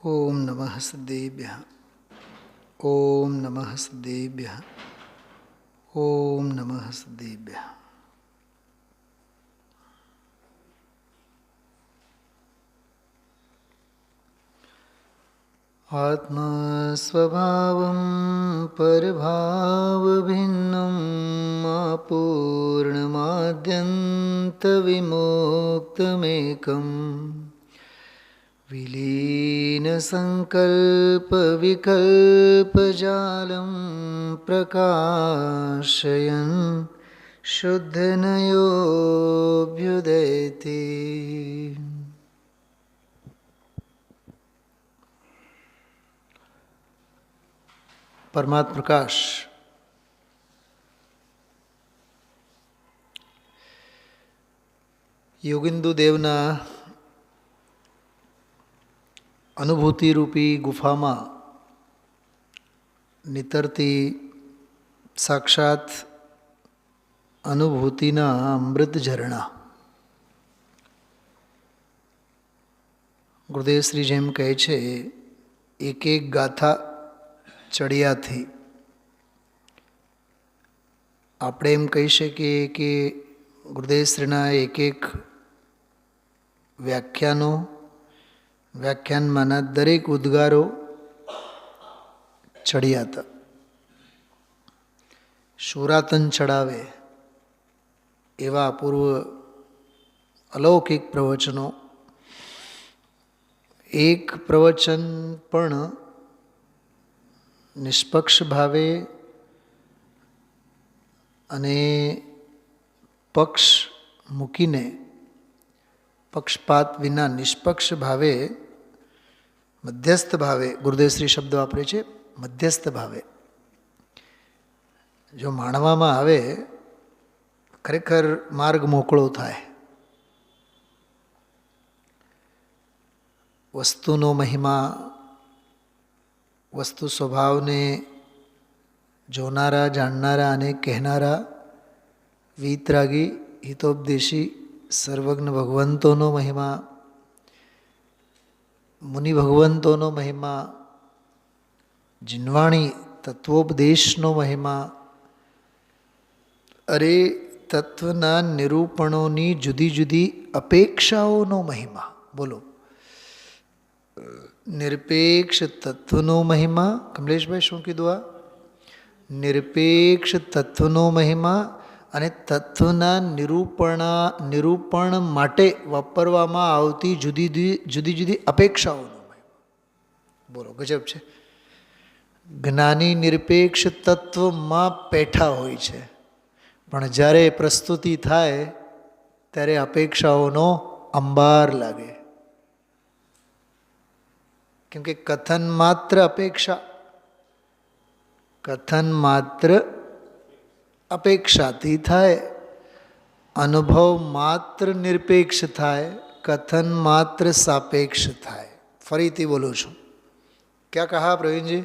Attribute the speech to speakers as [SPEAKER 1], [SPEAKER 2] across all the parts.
[SPEAKER 1] ओम नमः सिद्धेभ्यः। ओम नमः सिद्धेभ्यः। ओम नमः सिद्धेभ्यः। आत्मा स्वभावं परभावभिन्नं अपूर्णमाद्यन्तविमुक्तमेकम् विलीनसङ्कल्पविकल्पजालं प्रकाशयन् शुद्धनयोऽभ्युदयते। परमात्म प्रकाश યોગિંદુ દેવના અનુભૂતિરૂપી ગુફામાં નીતરતી સાક્ષાત અનુભૂતિના અમૃત ઝરણા. ગુરુદેવશ્રી જેમ કહે છે, એક એક ગાથા ચડિયાથી આપણે એમ કહી શકીએ કે ગુરુદેવશ્રીના એક એક વ્યાખ્યાનો, વ્યાખ્યાનમાંના દરેક ઉદ્ગારો ચડિયાતા. શૂરાતન ચડાવે એવા અપૂર્વ અલૌકિક પ્રવચનો. એક પ્રવચન પણ નિષ્પક્ષ ભાવે અને પક્ષ મૂકીને, પક્ષપાત વિના નિષ્પક્ષ ભાવે, મધ્યસ્થ ભાવે, ગુરુદેવશ્રી શબ્દ વાપરે છે, મધ્યસ્થ ભાવે જો માણવામાં આવે, ખરેખર માર્ગ મોકળો થાય. વસ્તુનો મહિમા, વસ્તુ સ્વભાવને જોનારા, જાણનારા અને કહેનારા વીતરાગી હિતોપદેશી સર્વજ્ઞ ભગવંતોનો મહિમા, મુનિ ભગવંતોનો મહિમા, જીનવાણી તત્વોપદેશનો મહિમા, અરે તત્વના નિરૂપણોની જુદી જુદી અપેક્ષાઓનો મહિમા. બોલો, નિરપેક્ષ તત્વનો મહિમા. કમલેશભાઈ શું કીધું? આ નિરપેક્ષ તત્વનો મહિમા અને તત્વના નિરૂપણ માટે વાપરવામાં આવતી જુદી જુદી અપેક્ષાઓનો મહિમા. બોલો, ગજબ છે. જ્ઞાની નિરપેક્ષ તત્વમાં પેઠા હોય છે, પણ જ્યારે પ્રસ્તુતિ થાય ત્યારે અપેક્ષાઓનો અંબાર લાગે. કેમ કે કથન માત્ર અપેક્ષા, કથન માત્ર અપેક્ષાથી થાય, અનુભવ માત્ર નિરપેક્ષ થાય, કથન માત્ર સાપેક્ષ થાય. ફરીથી બોલું છું. ક્યાં કહા પ્રવીણજી?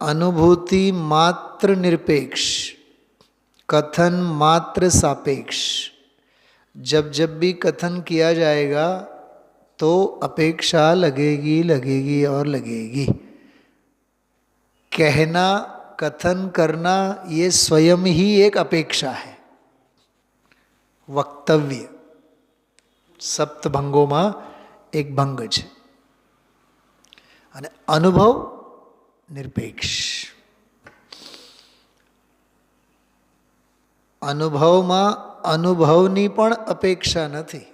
[SPEAKER 1] अनुभूति मात्र निरपेक्ष, कथन मात्र सापेक्ष. जब जब भी कथन किया जाएगा तो अपेक्षा लगेगी लगेगी और लगेगी. कहना, कथन करना ये स्वयं ही एक अपेक्षा है. वक्तव्य सप्त भंगों एक भंग है. અને અનુભવ નિરપેક્ષ. અનુભવમાં અનુભવની પણ અપેક્ષા નથી.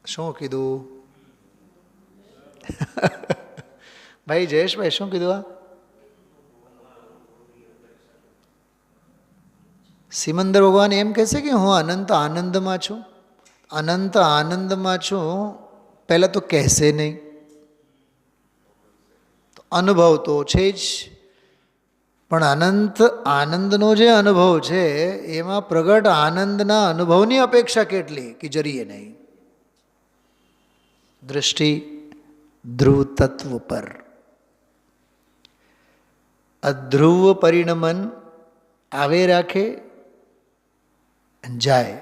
[SPEAKER 1] શું કીધું ભાઈ જયેશભાઈ? શું કીધું? આ સિમંદર ભગવાન એમ કહેશે કે હું અનંત આનંદમાં છું. અનંત આનંદમાં છું પહેલાં તો કહેશે નહીં. અનુભવ તો છે જ, પણ અનંત આનંદનો જે અનુભવ છે એમાં પ્રગટ આનંદના અનુભવની અપેક્ષા કેટલી કે જરીએ નહીં. દૃષ્ટિ ધ્રુવ તત્વ પર. અધ્રુવ પરિણમન આવે રાખે જાય,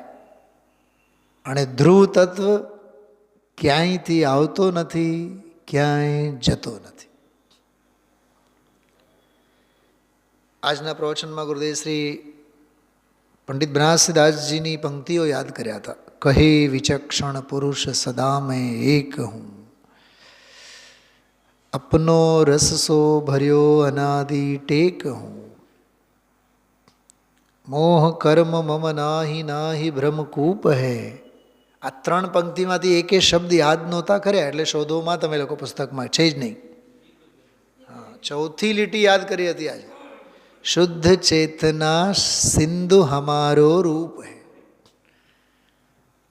[SPEAKER 1] અને ધ્રુવ તત્વ ક્યાંયથી આવતો નથી, ક્યાંય જતો નથી. આજના પ્રવચનમાં ગુરુદેવ શ્રી પંડિત બનારસીદાસજીની પંક્તિઓ યાદ કર્યા હતા. કહે વિચક્ષણ પુરુષ સદા મેં એક હું, અપનો રસસો ભર્યો અનાદિ ટેક હું, મોહ કર્મ મમ નાહી નાહી ભ્રમકૂપ હૈ. આ 3 પંક્તિમાંથી એકે શબ્દ યાદ નહોતા કર્યા એટલે શોધોમાં તમે લોકો પુસ્તકમાં છે જ નહીં. હા, 4થી લીટી યાદ કરી હતી આજે. શુદ્ધ ચેતના સિંધુ હમારો રૂપ હૈ.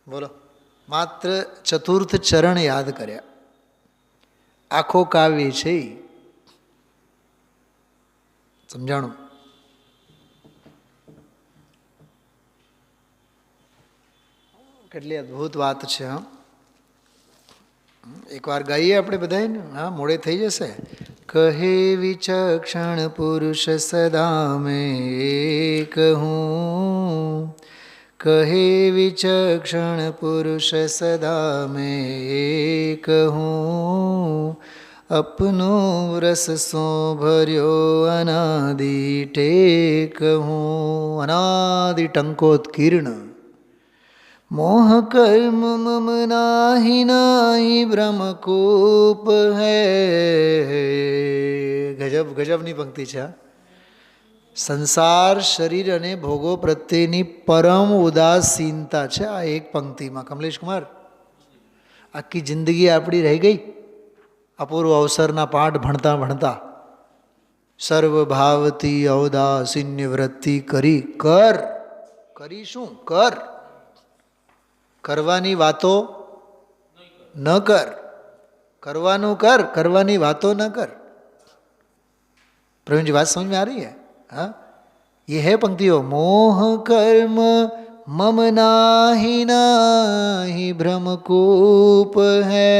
[SPEAKER 1] બોલો, માત્ર 4th ચરણ યાદ કર્યા. આખો કાવ્ય છે. સમજાણું? કેટલી અદ્ભુત વાત છે. હા, એકવાર ગાઈએ આપણે બધાને. હા, મોડે થઈ જશે. કહે વિચક્ષણ પુરુષ સદા મેં એક હું, કહે વિચક્ષણ પુરુષ સદા મેં એક હું, અપનો રસસો ભર્યો અનાદિ ટેક હું. અનાદિ ટંકોત્કીર્ણ, મોહ કર્મ મમ નાહી નાહી બ્રહ્મકૂપ હૈ. ગજબ ગજબની પંક્તિ છે. સંસાર, શરીર અને ભોગો પ્રત્યેની પરમ ઉદાસીનતા છે આ એક પંક્તિમાં. કમલેશ કુમાર, આખી જિંદગી આપણી રહી ગઈ અપૂર્વ અવસરના પાઠ ભણતા ભણતા. સર્વભાવતી ઔદાસીન્ય વૃત્તિ કરી કર. કરી શું? કર. કરવાની વાતો ન કર. કરવાનું કર, કરવાની વાતો ન કર. પ્રવીણજી, વાત સમझ में आ रही है? हाँ, ये है पंक्तियों. मोह कर्म मम नाहि नाहि भ्रमकूप है.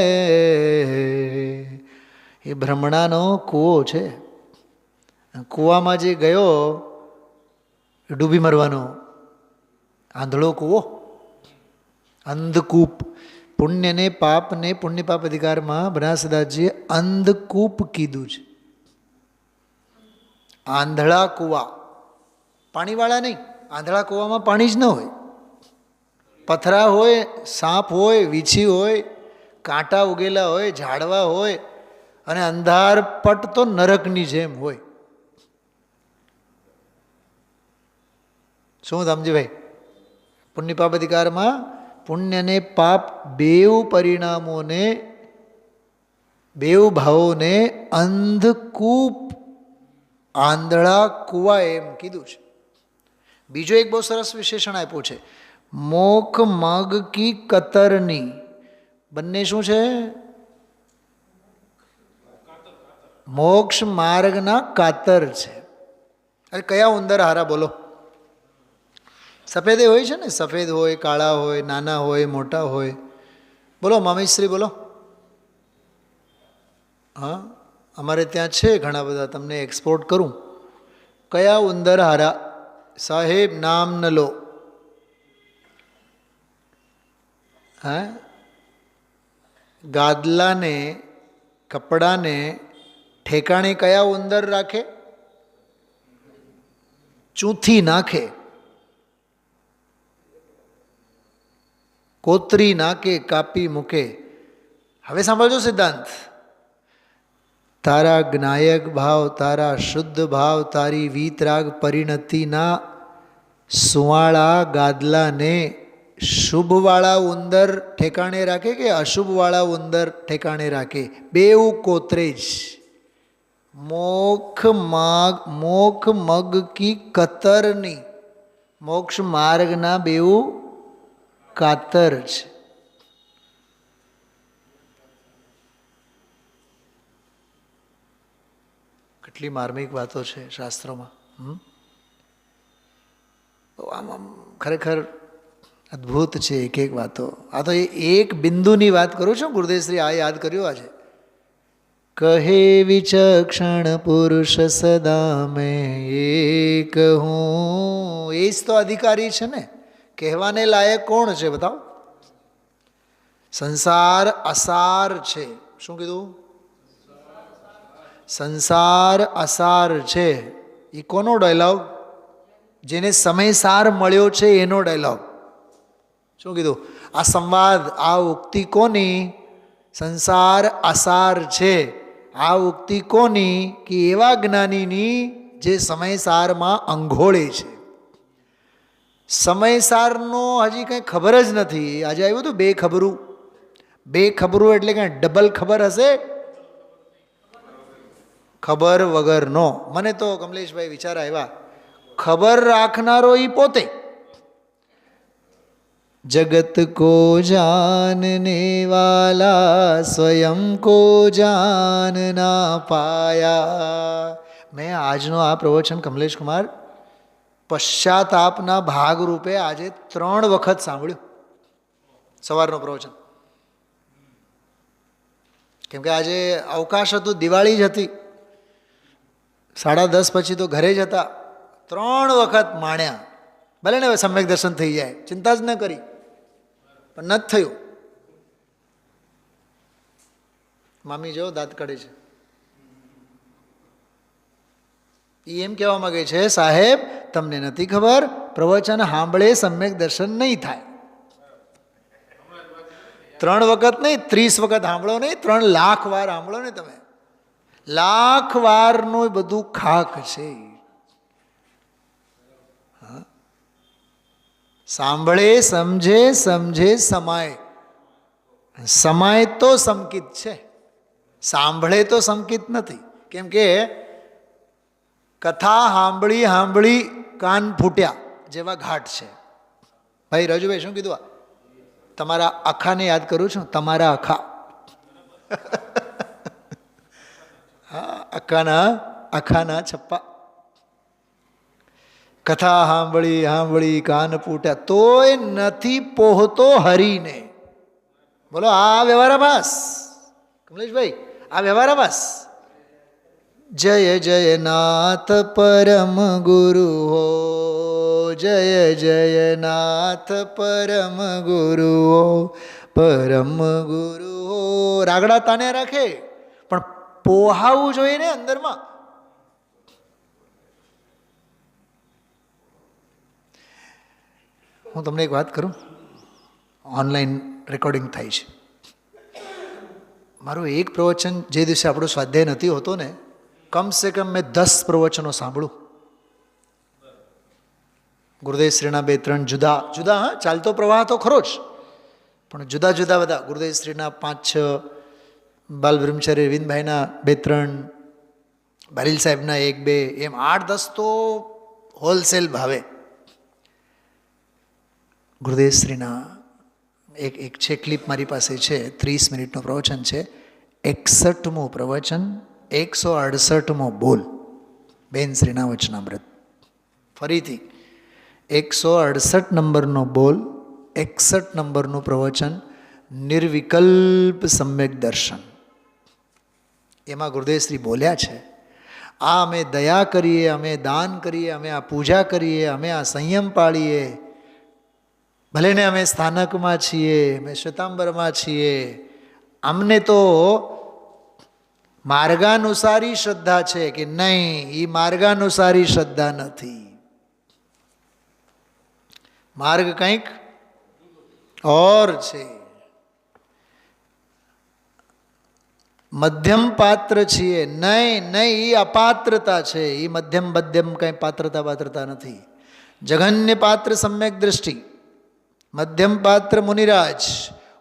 [SPEAKER 1] એ ભ્રમણાનો કૂવો છે. કૂવામાં જે ગયો ડૂબી મરવાનો. આંધળો કૂવો, અંધકૂપ. પુણ્યને પાપને પુણ્ય પાપ અધિકારમાં બનારસદાસજીએ અંધકૂપ કીધું છે. આંધળા કૂવા, પાણીવાળા નહીં. આંધળા કૂવામાં પાણી જ ન હોય. પથરા હોય, સાપ હોય, વીછી હોય, કાંટા ઉગેલા હોય, ઝાડવા હોય અને અંધારપટ તો નરકની જેમ હોય. શું સમજીભાઈ? પુણ્ય પાપ અધિકારમાં પુણ્ય અને પાપ બેઉ પરિણામોને, બેઉ ભાવોને અંધકૂપ, આંધળા કૂવા એમ કીધું છે. બીજો એક બહુ સરસ વિશેષણ આપ્યું છે, મોખ મગ કી કતરની. બંને શું છે? મોક્ષ માર્ગના કાતર છે. અરે કયા ઉંદર હારા બોલો? સફેદ હોય છે ને, સફેદ હોય, કાળા હોય, નાના હોય, મોટા હોય. બોલો મામેશ્રી, બોલો. હા, અમારે ત્યાં છે ઘણા બધા, તમને એક્સપોર્ટ કરું. કયા ઉંદર હારા? સાહેબ નામ ન લો. હા, ગાદલાને, કપડાને ઠેકાણે કયા ઉંદર રાખે? ચૂંથી નાખે, કોતરી નાખે, કાપી મૂકે. હવે સાંભળજો સિદ્ધાંત. તારા જ્ઞાયક ભાવ, તારા શુદ્ધ ભાવ, તારી વીતરાગ પરિણતિના સુવાળા ગાદલાને શુભવાળા ઉંદર ઠેકાણે રાખે કે અશુભવાળા ઉંદર ઠેકાણે રાખે? બેઉ કોતરે જ. મોખ મગ કી કતરની, મોક્ષ માર્ગના બેઉ કાતર છે. કેટલી માર્મિક વાતો છે શાસ્ત્રોમાં. આમ આમ ખરેખર અદ્ભુત છે એક એક વાતો. આ તો એક બિંદુની વાત કરું છું. ગુરુદેવશ્રી આ યાદ કર્યું આજે. કહે વિચક્ષણ પુરુષ સદા મેં એક હું. એ જ તો અધિકારી છે ને. કહેવાને લાયક કોણ છે બતાવો? સંસાર અસાર છે. શું કીધું? સંસાર અસાર છે. એ કોનો ડાયલોગ? જેને સમયસાર મળ્યો છે એનો ડાયલોગ. શું કીધું? આ સંવાદ, આ ઉક્તિ કોની? સંસાર અસાર છે. આ ઉક્તિ કોની? કે એવા જ્ઞાનીની જે સમયસારમાં અંઘોળે છે. સમયસારનો હજી કંઈ ખબર જ નથી. આજે આવ્યું હતું બેખબરું. બેખબરું એટલે કંઈ ડબલ ખબર હશે? ખબર વગરનો. મને તો કમલેશભાઈ વિચાર આવ્યા, ખબર રાખનારો એ પોતે. જગત કો જાનને વાલા સ્વયં કો જાન ના પાયા. મેં આજનો આ પ્રવચન કમલેશ કુમાર પશ્ચાતાપના ભાગરૂપે આજે 3 વખત સાંભળ્યું. સવારનો પ્રવચન. કેમ કે આજે અવકાશ હતું, દિવાળી જ હતી. 10:30 પછી તો ઘરે જ હતા. 3 વખત માણ્યા. ભલે ને હવે સમ્યક દર્શન થઈ જાય, ચિંતા જ ન કરી, પણ નથી થયું. મામી જો દાંત કાઢે છે. એ એમ કહેવા માંગે છે, સાહેબ તમને નથી ખબર, પ્રવચન સાંભળે સમ્યક દર્શન નહીં થાય. 3 વખત નહીં, 30 વખત સાંભળો નહીં, 3 લાખ વાર સાંભળો ને તમે. લાખ વારનું બધું ખાક છે. સાંભળે સમજે, સમજે સમાય. સમાય તો સંકિત છે, સાંભળે તો સંકિત નથી. કેમ કે કથા સાંભળી સાંભળી કાન ફૂટ્યા જેવા ઘાટ છે. ભાઈ રાજુભાઈ શું કીધું? તમારા આખાને યાદ કરું છું. તમારા આખા. હા, આખાના છપ્પા. કથા સાંભળી સાંભળી કાન ફૂટ્યા તોય નથી પહોંચતો હરીને. બોલો, આ વ્યવહારાભાસ કમલેશભાઈ, આ વ્યવહારાભાસ. જય જય નાથ પરમ ગુરુ હો, જય જય નાથ પરમ ગુરુ હો, પરમ ગુરુ હો. રાગડા તાને રાખે પણ પોહાવું જોઈએ ને અંદરમાં. હું તમને એક વાત કરું, ઓનલાઈન રેકોર્ડિંગ થાય છે. મારું એક પ્રવચન જે દિવસે આપણો સ્વાધ્યાય નથી હોતો ને, કમસે કમ મેં 10 પ્રવચનો સાંભળું. ગુરુદેવ શ્રીના 2-3 જુદા જુદા, હા ચાલતો પ્રવાહ તો ખરો જ, પણ જુદા જુદા બધા. ગુરુદેવ શ્રીના 5-6, બાલ બ્રહ્મચારી અરવિંદભાઈના 2-3, બારીલ સાહેબના 1-2, એમ 8-10 તો હોલસેલ ભાવે. ગુરુદેવ શ્રીના એક છે ક્લિપ મારી પાસે છે, 30 મિનિટનું પ્રવચન છે. 61મું પ્રવચન, 168મો બોલ, બેન શ્રીના વચનામૃત. ફરીથી 168 નંબરનો બોલ, 61 નંબરનું પ્રવચન, નિર્વિકલ્પ સમ્યક દર્શન. એમાં ગુરુદેવશ્રી બોલ્યા છે, આ અમે દયા કરીએ, અમે દાન કરીએ, અમે આ પૂજા કરીએ, અમે આ સંયમ પાળીએ, ભલે ને અમે સ્થાનકમાં છીએ, અમે શ્વેતાંબરમાં છીએ, અમને તો માર્ગાનુસારી શ્રદ્ધા છે કે નહીં? એ માર્ગાનુસારી શ્રદ્ધા નથી. માર્ગ કંઈક ઓર છે. મધ્યમ પાત્ર છીએ, નહીં નહીં, એ અપાત્રતા છે. એ મધ્યમ કંઈ પાત્રતા નથી. જઘન્ય પાત્ર સમ્યક દૃષ્ટિ, મધ્યમ પાત્ર મુનિરાજ,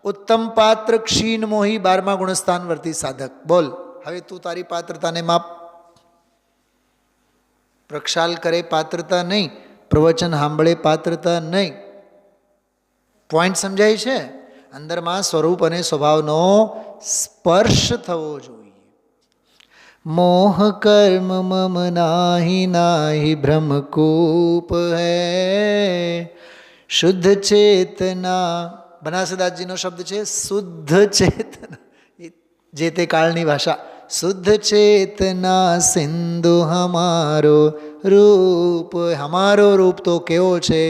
[SPEAKER 1] ઉત્તમ પાત્ર ક્ષીણ મોહી 12મા ગુણસ્થાન વર્તી સાધક. બોલ હવે તું તારી પાત્રતાને માપ. પ્રક્ષાલ કરે પાત્રતા નહીં, પ્રવચન સાંભળે પાત્રતા નહીં. પોઈન્ટ સમજાય છે? અંદરમાં સ્વરૂપ અને સ્વભાવનો સ્પર્શ થવો જોઈએ. મોહ કર્મ મમ નાહી નાહી ભ્રમકૂપ હૈ, શુદ્ધ ચેતના. બનાસદાસજીનો શબ્દ છે શુદ્ધ ચેતના, જે તે કાળની ભાષા. શુદ્ધ ચેતના સિંધુ હમારો રૂપ. હમારો રૂપ તો કેવો છે?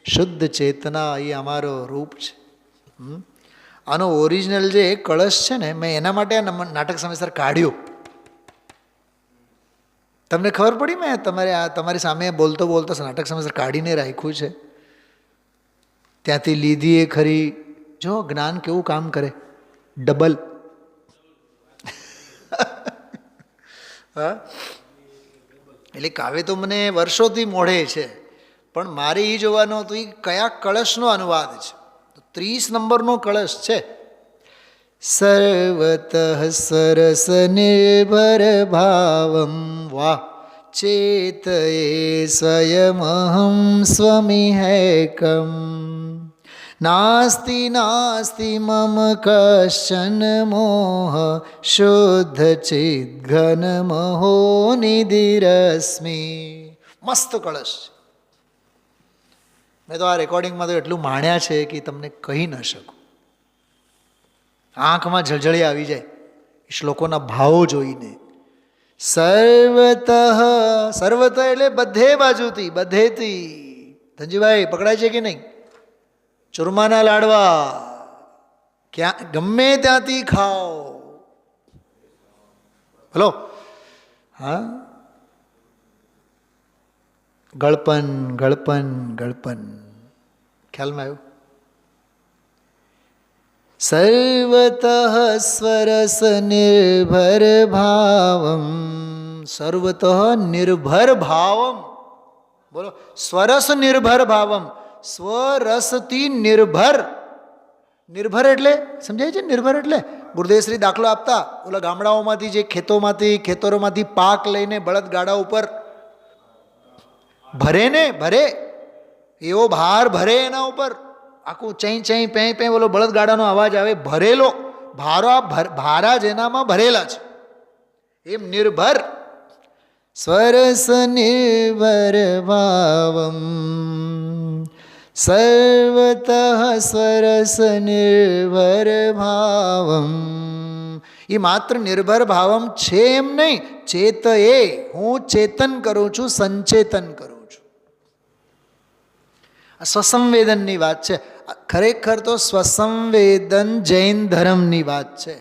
[SPEAKER 1] શુદ્ધ ચેતના, એ અમારો રૂપ છે. આનો ઓરિજિનલ જે કળશ છે ને, મેં એના માટે આ નાટક સમયસર કાઢ્યો. તમને ખબર પડી? મેં તમારી સામે બોલતો બોલતો નાટક સમયસર કાઢીને રાખ્યું છે. ત્યાંથી લીધી એ ખરી. જો જ્ઞાન કેવું કામ કરે, ડબલ. હા, એટલે કાવ્ય તો મને વર્ષોથી મોઢે છે, પણ મારે એ જોવાનું હતું એ કયા કળશનો અનુવાદ છે. 30 નંબરનો કળશ છે. સર્વતઃ સરસ નિર્ભર ભાવમ વાહ ચેતયે સ્વયમહં સ્વમિહૈકમ નાસ્તિ નાસ્તિ મમ કશ્ચન મોહ શુદ્ધ ચિદ ઘન મહો નિધિરસ્મિ. મસ્ત કળશ. મેં તો આ રેકોર્ડિંગમાં તો એટલું માણ્યા છે કે તમને કહી ન શકું. આંખમાં જળજળી આવી જાય શ્લોકોના ભાવો જોઈને. સર્વતઃ, સર્વતઃ એટલે બધે બાજુથી, બધેથી. ધનજીભાઈ પકડાય છે કે નહીં? ચૂરમાના લાડવા ક્યાં ગમે ત્યાંથી ખાઓ. હલો, હા, ગળપન ગળપન ગળપન. ખ્યાલમાં આવ્યું? સર્વતઃ સ્વરસ નિર્ભર ભાવમ. સર્વતઃ નિર્ભર ભાવમ. બોલો, સ્વરસ નિર્ભર ભાવમ. સ્વરસથી નિર્ભર. નિર્ભર એટલે સમજાય છે? નિર્ભર એટલે ગુરુદેવશ્રી દાખલો આપતા, ઓલા ગામડાઓમાંથી જે ખેતરોમાંથી પાક લઈને બળદગાડા ઉપર ભરે ને, ભરે એવો ભાર ભરે એના ઉપર, આખું ચઈ ચઈ પે પે બોલો બળદગાડાનો અવાજ આવે. ભરેલો ભારા જેનામાં ભરેલા છે એમ નિર્ભર. સ્વરસ નિર્ભર ભાવમ. સર્વતઃ સ્વરસ નિર્ભર ભાવમ. એ માત્ર નિર્ભર ભાવમ છે એમ નહીં, ચેત એ હું ચેતન કરું છું, સંચેતન કરું છું. આ સ્વસંવેદનની વાત છે. ખરેખર તો સ્વસંવેદન જૈન ધર્મની વાત છે.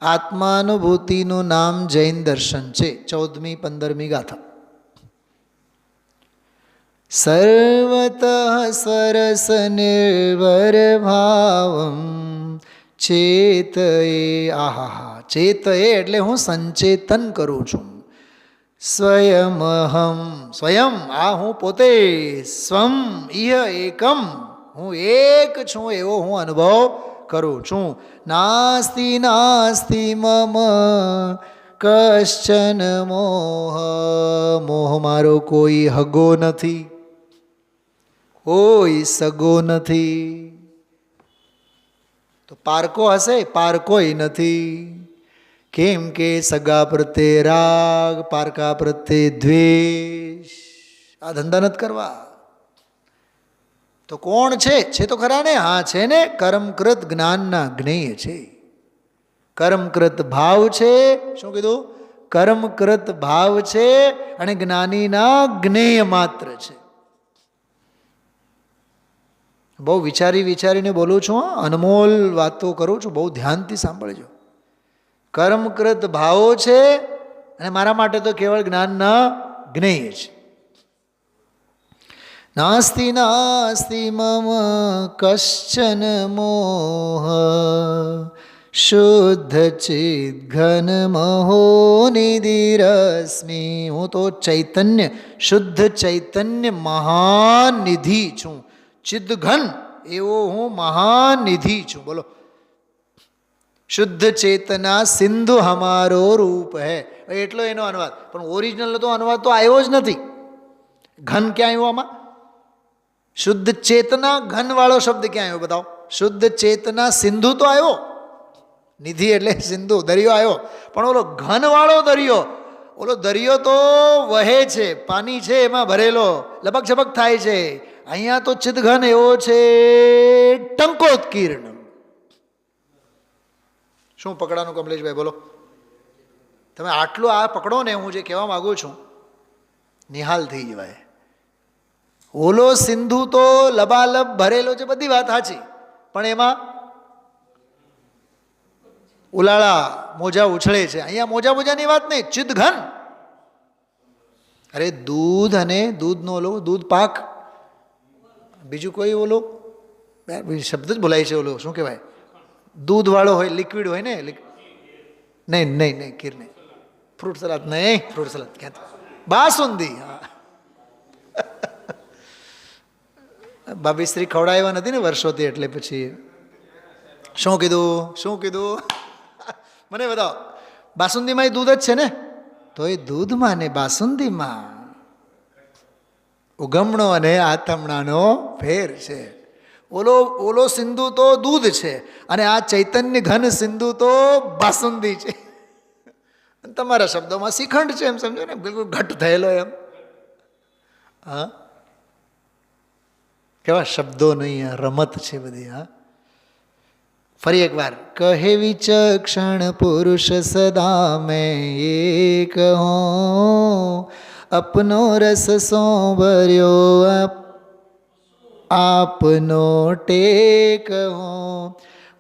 [SPEAKER 1] આત્માનુભૂતિનું નામ જૈન દર્શન છે. 14મી 15મી ગાથા. સર્વતઃ સ્વરસ નિર્ભર ભાવમ ચેતયે. આહા, ચેતયે એટલે હું સંચેતન કરું છું. સ્વયમહમ, સ્વયં આ હું પોતે. સ્વમ ઇહ એકમ, હું એક છું એવો હું અનુભવ કરું છું. નાસ્તિ નાસ્તિ મમ કશ્ચન મોહ. મોહ મારો કોઈ હગો નથી, કોઈ સગો નથી. તો પારકો હશે? પારકોય નથી. કેમ કે સગા પ્રત્યે રાગ, પારકા પ્રત્યે દ્વેષ. આ ધંધા નથી કરવા. તો કોણ છે? છે તો ખરા ને? હા છે ને, કર્મકૃત જ્ઞાનના જ્ઞેય છે. કર્મકૃત ભાવ છે. શું કીધું? કર્મકૃત ભાવ છે અને જ્ઞાનીના જ્ઞેય માત્ર છે. બહુ વિચારીને બોલું છું, અનમોલ વાતો કરું છું, બહુ ધ્યાનથી સાંભળજો. કર્મકૃત ભાવો છે અને મારા માટે તો કેવળ જ્ઞાનના જ્ઞેય છે. નાસ્તિ નાસ્તિ મમ કશ્ચન મોહ શુદ્ધ ચિદ ઘન મહો નિધિરસ્મિ. હું તો ચૈતન્ય, શુદ્ધ ચૈતન્ય મહાનિધિ છું. ચિદ ઘન એવો હું મહાનિધિ છું. બોલો, શુદ્ધ ચેતના સિંધુ હમારો રૂપ હૈ. એટલો એનો અનુવાદ. પણ ઓરિજિનલ તો અનુવાદ તો આવ્યો જ નથી. ઘન ક્યાં આવ્યો આમાં? શુદ્ધ ચેતના ઘન વાળો શબ્દ ક્યાં આવ્યો? બતાવો. શુદ્ધ ચેતના સિંધુ તો આવ્યો, નિધિ એટલે સિંધુ, દરિયો આવ્યો. પણ ઓલો ઘન વાળો દરિયો, ઓલો દરિયો તો વહે છે, પાણી છે એમાં ભરેલો, લપક છપક થાય છે. અહીંયા તો ચિદઘન એવો છે, ટંકોત્કીર્ણ. શું પકડાનું કમલેશભાઈ? બોલો. તમે આટલું આ પકડો ને, હું જે કહેવા માગું છું નિહાલ થઈ જવાય. ઓલો સિંધુ તો લબાલબ ભરેલો છે, બધી વાત સાચી, પણ એમાં ઉલાળા મોજા ઉછળે છે. અહીંયા મોજાની વાત નહીં, ચિદઘન. અરે દૂધ અને દૂધનો ઓલો દૂધ પાક, બીજું કોઈ ઓલો શબ્દ જ બોલાય છે, ઓલો શું કહેવાય, દૂધવાળો હોય, લિક્વિડ હોય ને. નહીં ખીર નહીં, ફ્રૂટ સલાદ નહીં, ફ્રૂટ સલાદ ક્યાં, બાસુંદી. હા, ભાભીશ્રી ખવડાવ્યા નથી ને વર્ષોથી, એટલે પછી શું કીધું મને બતાવો. બાસુંદીમાં એ દૂધ જ છે ને, તો એ દૂધમાં ને બાસુંદીમાં ઉગમણો અને આથમણાનો ફેર છે. ઓલો સિંધુ તો દૂધ છે અને આ ચૈતન્ય ઘન સિંધુ તો બાસુંદી છે. તમારા શબ્દોમાં શ્રીખંડ છે, એમ સમજો ને, બિલકુલ ઘટ થયેલો એમ. હા, કેવા શબ્દો નહીં, રમત છે બધી. હા, ફરી એકવાર. કહે વિચક્ષણ પુરુષ સદા મેં એક હું, અપનો રસ સોંભર્યો આપનો ટેક હું.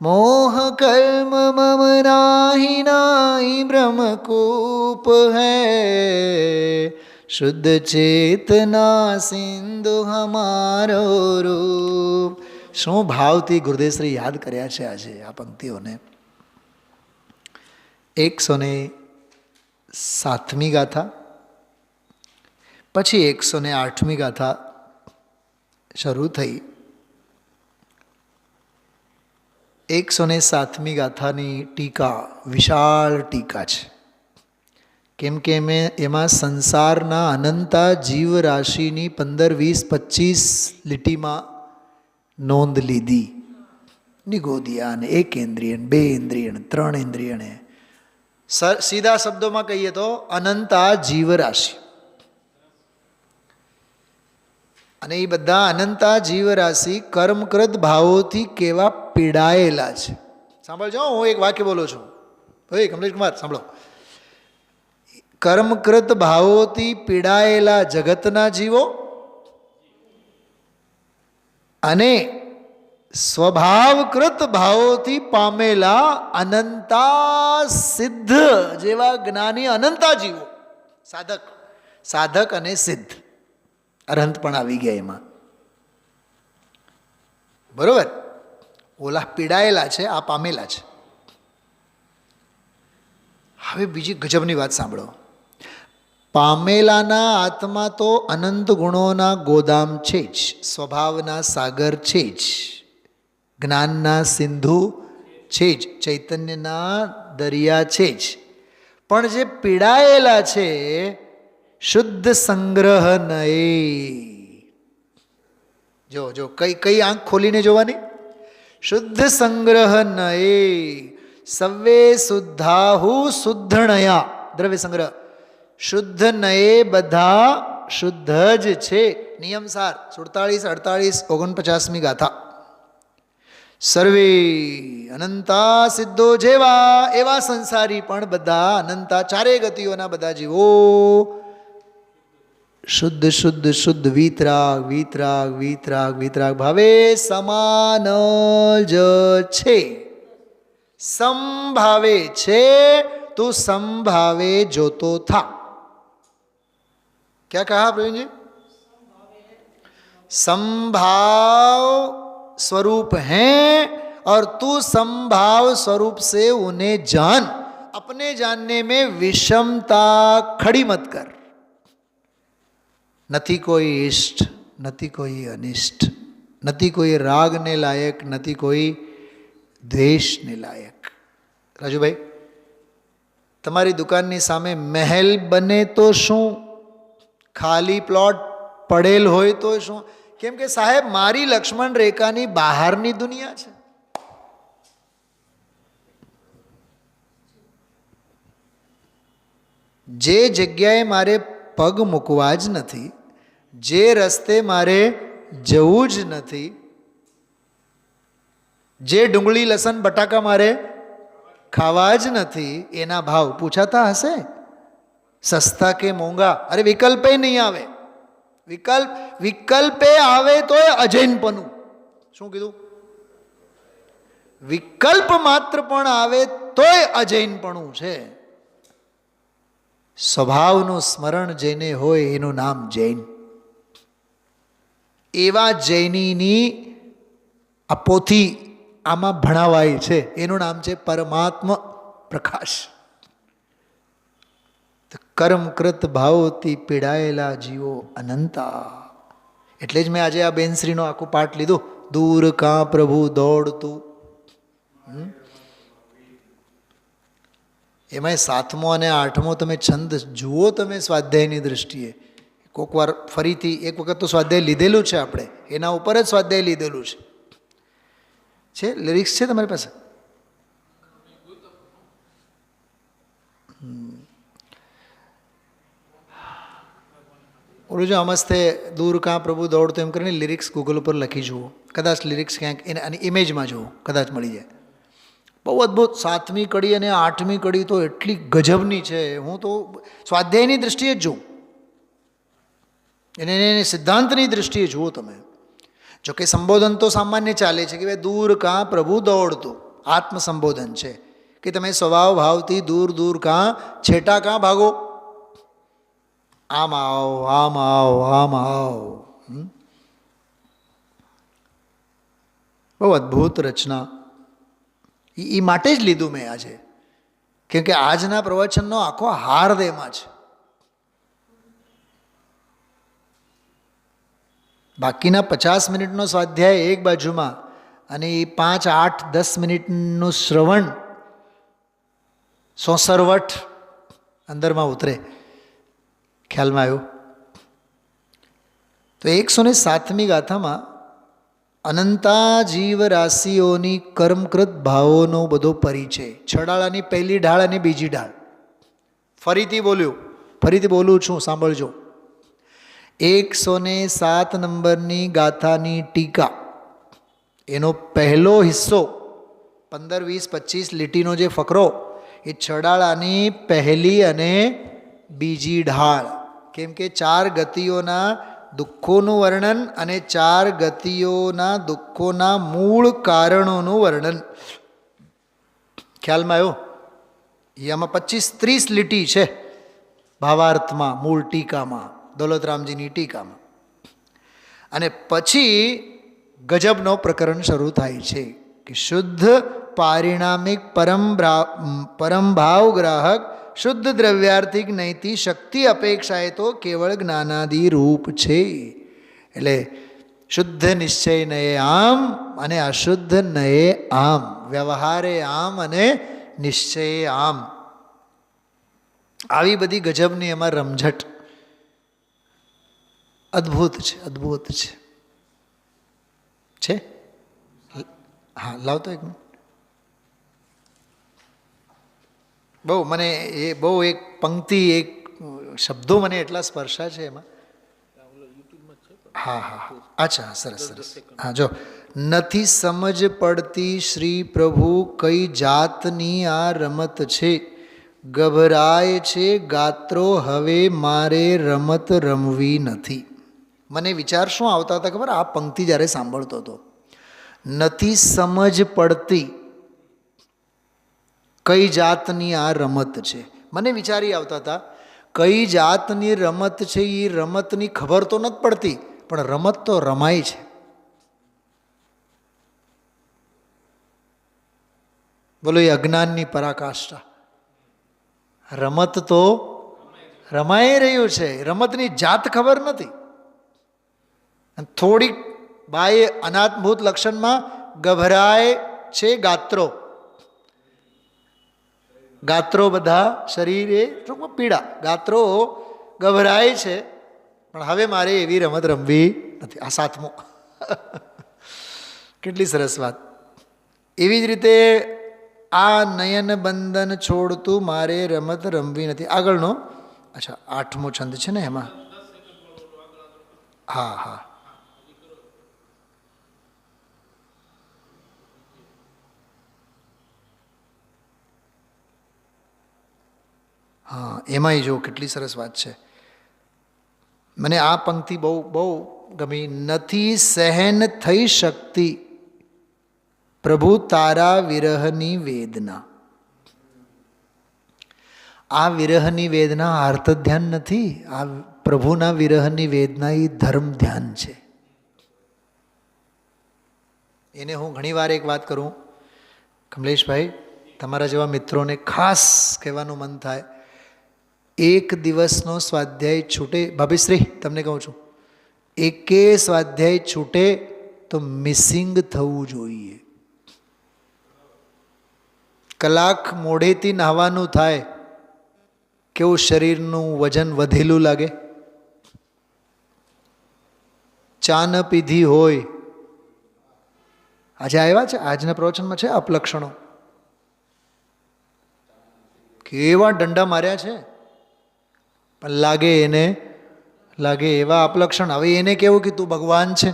[SPEAKER 1] મોહ કર્મ મમ નાહી નાહી બ્રહ્મકૂપ હૈ, શુદ્ધ ચેતના સિંધુ હમારો રૂપ. શું ભાવથી ગુરુદેવશ્રી યાદ કર્યા છે આજે આ પંક્તિઓને. 107મી ગાથા પછી 108મી ગાથા શરૂ થઈ. 107મી ગાથાની ટીકા વિશાળ ટીકા છે, કેમ કે એમાં સંસારના અનંતા જીવ રાશિની 15, 20, 25 લીટીમાં નોંધ લીધી. નિગોદિયા ને 1 ઇન્દ્રિય, 2 ઇન્દ્રિય, 3 ઇન્દ્રિય. સીધા શબ્દોમાં કહીએ તો અનંતા જીવ રાશિ. અને એ બધા અનંતા જીવ રાશિ કર્મકૃત ભાવોથી કેવા પીડાયેલા છે. સાંભળજો, હું એક વાક્ય બોલું છું. ભાઈ કમલેશકુમાર સાંભળો. કર્મકૃત ભાવોથી પીડાયેલા જગતના જીવો અને સ્વભાવકૃત ભાવોથી પામેલા અનંતા સિદ્ધ જેવા જ્ઞાની અનંતા જીવો, સાધક અને સિદ્ધ, અરહંત પણ આવી ગયા એમાં. બરોબર, ઓલા પીડાયેલા છે, આ પામેલા છે. હવે બીજી ગજબની વાત સાંભળો. પામેલાના આત્મા તો અનંત ગુણોના ગોદામ છે જ, સ્વભાવના સાગર છે જ, જ્ઞાનના સિંધુ છે જ, ચૈતન્યના દરિયા છે જ. પણ જે પીડાયેલા છે, શુદ્ધ સંગ્રહ નહીં. જો કઈ આંખ ખોલીને જોવાની. શુદ્ધ સંગ્રહ નહીં. સવે શુદ્ધાહુ શુદ્ધણયા, દ્રવ્ય સંગ્રહ. શુદ્ધ નયે બધા શુદ્ધ જ છે. નિયમસાર 47, 48, 49મી ગાથા. સર્વે અનંતા સિદ્ધો જેવા એવા સંસારી પણ બધા અનંતા ચારે ગતિઓના બધા જીવો શુદ્ધ શુદ્ધ શુદ્ધ વિતરાગ વિતરાગ વિતરાગ વિતરાગ ભાવે સમાન જ છે. સંભાવે છે તું સંભાવે જોતો થા. क्या कहा प्रवीण जी? संभाव स्वरूप हैं और तू संभाव स्वरूप से उन्हें जान. अपने जानने में विषमता खड़ी मत कर. નથી કોઈ ઇષ્ટ, નથી કોઈ અનિષ્ટ, નથી કોઈ રાગને લાયક, નથી કોઈ દ્વેષને લાયક. રાજુભાઈ, તમારી દુકાનની સામે મહેલ બને તો શું, ખાલી પ્લોટ પડેલ હોય તો શું? કેમ કે સાહેબ મારી લક્ષ્મણ રેખાની બહારની દુનિયા છે. જે જગ્યાએ મારે પગ મૂકવા જ નથી, જે રસ્તે મારે જવું જ નથી, જે ડુંગળી લસણ બટાકા મારે ખાવા જ નથી, એના ભાવ પૂછાતા હશે સસ્તા કે મોંઘા? અરે વિકલ્પે નહીં આવે. વિકલ્પે આવે તો એ અજૈનપણું. શું કીધું? વિકલ્પ માત્ર પણ આવે તોય અજૈનપણું છે. સ્વભાવનું સ્મરણ જેને હોય એનું નામ જૈન. એવા જૈનીની આ પોથી આમાં ભણાવાય છે, એનું નામ છે પરમાત્મ પ્રકાશ. કર્મકૃત ભાવોથી પીડાયેલા જીવો અનંતા. એટલે જ મેં આજે આ બેનશ્રીનો આખું પાઠ લીધું, દૂર કાં પ્રભુ દોડતું. એમાંય 7મો અને 8મો તમે છંદ જુઓ તમે સ્વાધ્યાયની દૃષ્ટિએ. કોઈક વાર ફરીથી એક વખત તો સ્વાધ્યાય લીધેલું છે આપણે, એના ઉપર જ સ્વાધ્યાય લીધેલું છે. લિરિક્સ છે તમારી પાસે? ઓલું જો અમસ્તે દૂર કાં પ્રભુ દોડતો એમ કરીને લિરિક્સ ગૂગલ ઉપર લખી જુઓ, કદાચ લિરિક્સ ક્યાંક અને ઇમેજમાં જુઓ, કદાચ મળી જાય. બહુ અદ્ભુત. 7મી કડી અને 8મી કડી તો એટલી ગજબની છે. હું તો સ્વાધ્યાયની દૃષ્ટિએ જ જોઉં, એને સિદ્ધાંતની દૃષ્ટિએ જુઓ તમે. જોકે સંબોધન તો સામાન્ય ચાલે છે કે ભાઈ દૂર કાં પ્રભુ દોડતું, આત્મસંબોધન છે કે તમે સ્વભાવ ભાવથી દૂર દૂર કાં છેટા કાં ભાગો, આમ આવો આમ આવો આમ આવો. બહુ અદ્ભુત રચના. એ માટે જ લીધું મેં આજે, કેમ કે આજના પ્રવચનનો આખો હાર્દ એમાં છે. બાકીના 50 મિનિટનો સ્વાધ્યાય એક બાજુમાં અને એ 5, 8, 10 મિનિટનું શ્રવણ સોસરવટ અંદરમાં ઉતરે. ખ્યાલમાં આવ્યું? તો 107મી ગાથામાં અનંતા જીવ રાશિઓની કર્મકૃત ભાવોનો બધો પરિચય. છડાળાની પહેલી ઢાળ અને બીજી ઢાળ. ફરીથી બોલું છું, સાંભળજો. 107 નંબરની ગાથાની ટીકા, એનો પહેલો હિસ્સો 15, 20, 25 લીટીનો જે ફકરો, એ છડાળાની પહેલી અને બીજી ઢાળ. કેમ કે 4 ગતિઓના દુઃખોનું વર્ણન અને 4 ગતિઓના દુઃખોના મૂળ કારણોનું વર્ણન. ખ્યાલમાં આવ્યો? આમાં 25-30 લીટી છે ભાવાર્થમાં, મૂળ ટીકામાં, દોલતરામજીની ટીકામાં. અને પછી ગજબનો પ્રકરણ શરૂ થાય છે કે શુદ્ધ પારિણામિક પરમભાવ ગ્રાહક શુદ્ધ દ્રવ્યાર્થિક નૈતિ શક્તિ અપેક્ષાએ તો કેવળ જ્ઞાનાદિ રૂપ છે. એટલે શુદ્ધ નિશ્ચય નયે આમ અને અશુદ્ધ નયે આમ, વ્યવહારે આમ અને નિશ્ચયે આમ. આવી બધી ગજબની એમાં રમઝટ. અદ્ભુત છે, અદ્ભુત છે. હા, લાવતો એક મિનિટ. બહુ મને એ બહુ એક પંક્તિ, એક શબ્દો મને એટલા સ્પર્શા છે એમાં. હા હા, અચ્છા, સરસ. હા, જો નથી સમજ પડતી શ્રી પ્રભુ કઈ જાતની આ રમત છે, ગભરાય છે ગાત્રો હવે મારે રમત રમવી નથી. મને વિચાર શું આવતા હતા ખબર? આ પંક્તિ જ્યારે સાંભળતો હતો, નથી સમજ પડતી કઈ જાતની આ રમત છે, મને વિચારી આવતા હતા કઈ જાતની રમત છે. એ રમતની ખબર તો નથી પડતી, પણ રમત તો રમાય છે. બોલો, એ અજ્ઞાનની પરાકાષ્ઠા. રમત તો રમાઈ રહ્યું છે, રમતની જાત ખબર નથી. થોડીક બાહ્ય અનાત્મભૂત લક્ષણમાં ગભરાય છે ગાત્રો. ગાત્રો બધા શરીરે પીડા, ગાત્રો ગભરાય છે, પણ હવે મારે એવી રમત રમવી નથી. આ 7મો. કેટલી સરસ વાત. એવી જ રીતે આ નયન બંધન છોડતું મારે રમત રમવી નથી. આગળનો, અચ્છા, 8મો છંદ છે ને એમાં. હા હા, હા, એમાંય જો કેટલી સરસ વાત છે. મને આ પંક્તિ બહુ બહુ ગમી. નથી સહન થઈ શકતી પ્રભુ તારા વિરહની વેદના. આ વિરહની વેદના આર્ત ધ્યાન નથી, આ પ્રભુના વિરહની વેદના એ ધર્મ ધ્યાન છે. એને હું ઘણીવાર એક વાત કરું, કમલેશભાઈ, તમારા જેવા મિત્રોને ખાસ કહેવાનું મન થાય, એક દિવસનો સ્વાધ્યાય છૂટે, ભાભીશ્રી તમને કહું છું, એકે સ્વાધ્યાય છૂટે તો મિસિંગ થવું જોઈએ. કલાક મોઢેથી નહાવાનું થાય, કેવું શરીરનું વજન વધેલું લાગે. ચા ન પીધી હોય, આજે આવ્યા છે, આજના પ્રવચનમાં છે અપલક્ષણો, કેવા દંડા માર્યા છે, પણ લાગે એવા અપલક્ષણ. હવે એને કેવું કે તું ભગવાન છે,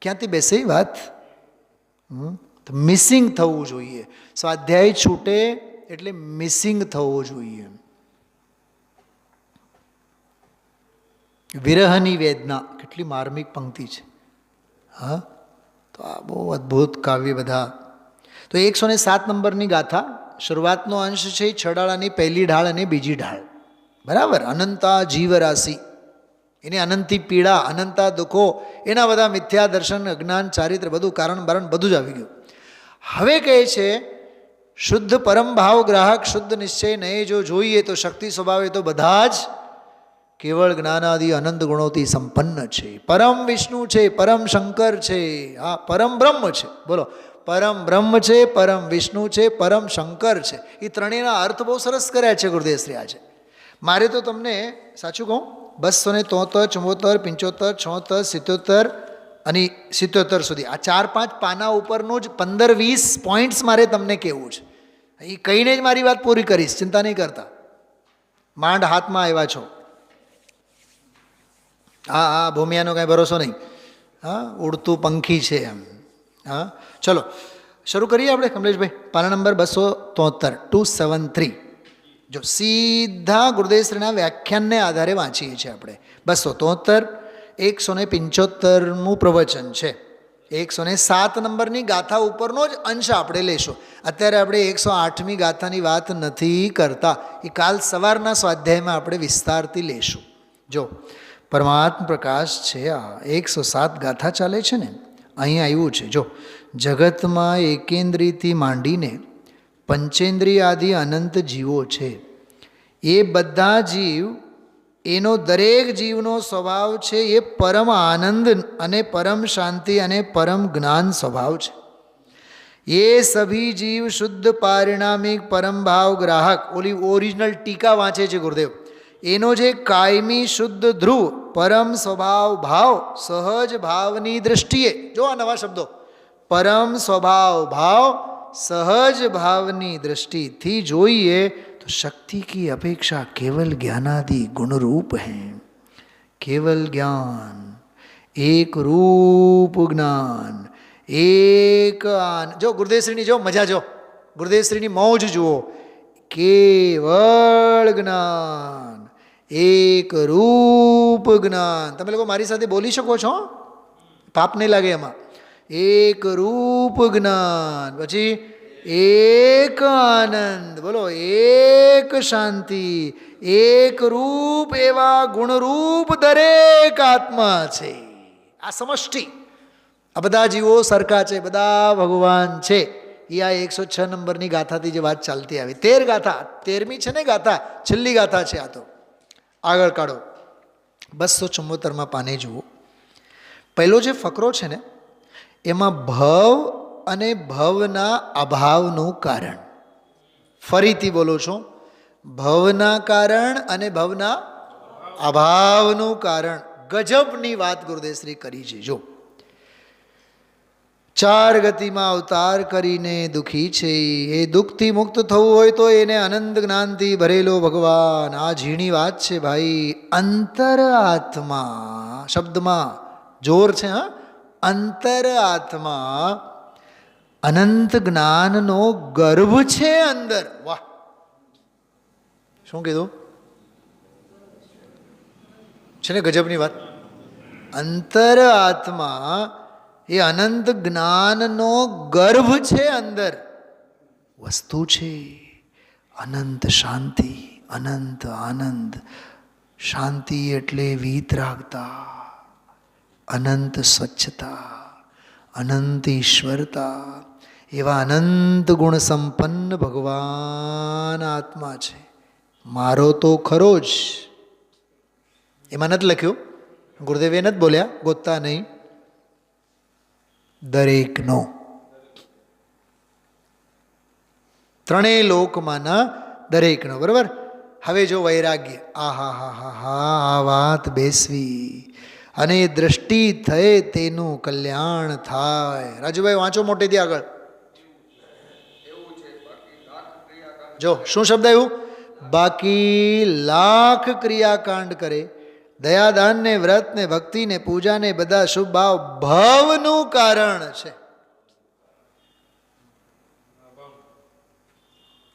[SPEAKER 1] ક્યાંથી બેસે વાત? મિસિંગ થવું જોઈએ. સ્વાધ્યાય છૂટે એટલે મિસિંગ થવું જોઈએ. વિરહની વેદના કેટલી માર્મિક પંક્તિ છે. હા, તો આ બહુ અદ્ભુત કાવ્ય બધા. તો 107 નંબરની ગાથા, શરૂઆતનો અંશ છે છડાળાની પહેલી ઢાળ અને બીજી ઢાળ. બરાબર, અનંતા જીવરાશિ, એની અનંતી પીડા, અનંતા દુઃખો, એના બધા મિથ્યા દર્શન, અજ્ઞાન, ચારિત્ર, બધું કારણ બારણ બધું જ આવી ગયું. હવે કહે છે શુદ્ધ પરમ ભાવ ગ્રાહક શુદ્ધ નિશ્ચય નહીં જો જોઈએ તો શક્તિ સ્વભાવે તો બધા જ કેવળ જ્ઞાનાદિ અનંત ગુણોથી સંપન્ન છે. પરમ વિષ્ણુ છે, પરમ શંકર છે, હા પરમ બ્રહ્મ છે. બોલો, પરમ બ્રહ્મ છે, પરમ વિષ્ણુ છે, પરમ શંકર છે. એ ત્રણેયના અર્થ બહુ સરસ કર્યા છે ગુરુદેવશ્રી આજે. મારે તો તમને સાચું કહું, 273, 74, 75, 76, 77 અને 77 સુધી આ 4-5 પાના ઉપરનું જ 15-20 પોઈન્ટ્સ મારે તમને કહેવું છે. એ કહીને જ મારી વાત પૂરી કરીશ, ચિંતા નહીં કરતા. માંડ હાથમાં આવ્યા છો. હા, ભૂમિયાનો કાંઈ ભરોસો નહીં. હા, ઉડતું પંખી છે એમ. હા, ચલો શરૂ કરીએ આપણે કમલેશભાઈ. પાના નંબર 273, 273. જો સીધા ગુરુદેવશ્રીના વ્યાખ્યાનને આધારે વાંચીએ છીએ આપણે. 273, 175મું પ્રવચન છે. 107 નંબરની ગાથા ઉપરનો જ અંશ આપણે લેશું. અત્યારે આપણે 108મી ગાથાની વાત નથી કરતા, એ કાલ સવારના સ્વાધ્યાયમાં આપણે વિસ્તારથી લેશું. જો પરમાત્મા પ્રકાશ છે, આ 107 ગાથા ચાલે છે ને, અહીં આવ્યું છે. જો જગતમાં એકેન્દ્રિયથી માંડીને પંચેન્દ્રિય આદિ અનંત જીવો છે. એ બધા જીવ, એનો દરેક જીવનો સ્વભાવ છે એ પરમ આનંદ અને પરમ શાંતિ અને પરમ જ્ઞાન સ્વભાવ છે. એ સભી જીવ શુદ્ધ પારિણામિક પરમ ભાવ ગ્રાહક, ઓલી ઓરિજિનલ ટીકા વાંચે છે ગુરુદેવ, એનો જે કાયમી શુદ્ધ ધ્રુવ પરમ સ્વભાવ ભાવ સહજ ભાવની દૃષ્ટિએ, જો આ નવા શબ્દો, પરમ સ્વભાવ ભાવ સહજ ભાવની दृष्टिથી જોઈએ तो शक्ति की अपेक्षा केवल ज्ञानादि गुण रूप हैं. केवल ज्ञान, एक रूप ज्ञान, एक जो गुरुदेवश्रीની જો મજા, જો ગુરુદેવશ્રીની મौज જુઓ. કેવળ જ્ઞાન, એક રૂપ જ્ઞાન. તમે લોકો મારી સાથે બોલી શકો છો, પાપ નહીં લાગે એમાં. એક રૂપ જ્ઞાન, પછી એક આનંદ, બોલો એક શાંતિ, એક રૂપ એવા ગુણરૂપ દરેક આત્મા છે. આ સમષ્ટિ, આ બધા જીવો સરખા છે, બધા ભગવાન છે. એ આ 106 નંબરની ગાથાથી જે વાત ચાલતી આવી. 13 ગાથા, 13મી છે ને ગાથા, છેલ્લી ગાથા છે આ તો. આગળ કાઢો, 274માં પાને જુઓ. પહેલો જે ફકરો છે ને, એમાં ભવ અને ભવના અભાવનું કારણ. ફરીથી બોલો છો, ભવના કારણ અને ભવના અભાવનું કારણ. ગજબની વાત ગુરુદેવશ્રી કરી છે. જો 4 ગતિમાં અવતાર કરીને દુઃખી છે, એ દુઃખથી મુક્ત થવું હોય તો એને અનંત જ્ઞાનથી ભરેલો ભગવાન. આ ઝીણી વાત છે ભાઈ. અંતર આત્મા શબ્દમાં જોર છે. હા, અંતર આત્મા અનંત જ્ઞાનનો ગર્ભ છે અંદર. વાહ, શું કીધું છે ને, ગજબની વાત. અંતર આત્મા એ અનંત જ્ઞાનનો ગર્ભ છે અંદર. વસ્તુ છે અનંત શાંતિ, અનંત આનંદ. શાંતિ એટલે વીતરાગતા, અનંત સ્વચ્છતા, અનંત ઈશ્વરતા. એવા અનંત ગુણ સંપન્ન ભગવાન આત્મા છે. મારો તો ખરો જ. એમાં નથી લખ્યું, ગુરુદેવે નથી બોલ્યા, ગોતતા નહીં. દરેકનો, ત્રણેય લોકમાંના દરેકનો. બરાબર. હવે જો વૈરાગ્ય, આહા હા હા હા, આ વાત બેસવી અને દ્રષ્ટિ થાય તેનું કલ્યાણ થાય. રાજુભાઈ વાંચો મોટેથી આગળ. જો શું શબ્દ આવ્યું? બાકી લાખ ક્રિયાકાંડ કરે, દયાદાન ને વ્રત ને ભક્તિ ને પૂજા ને બધા શુભ ભાવ ભાવનું કારણ છે.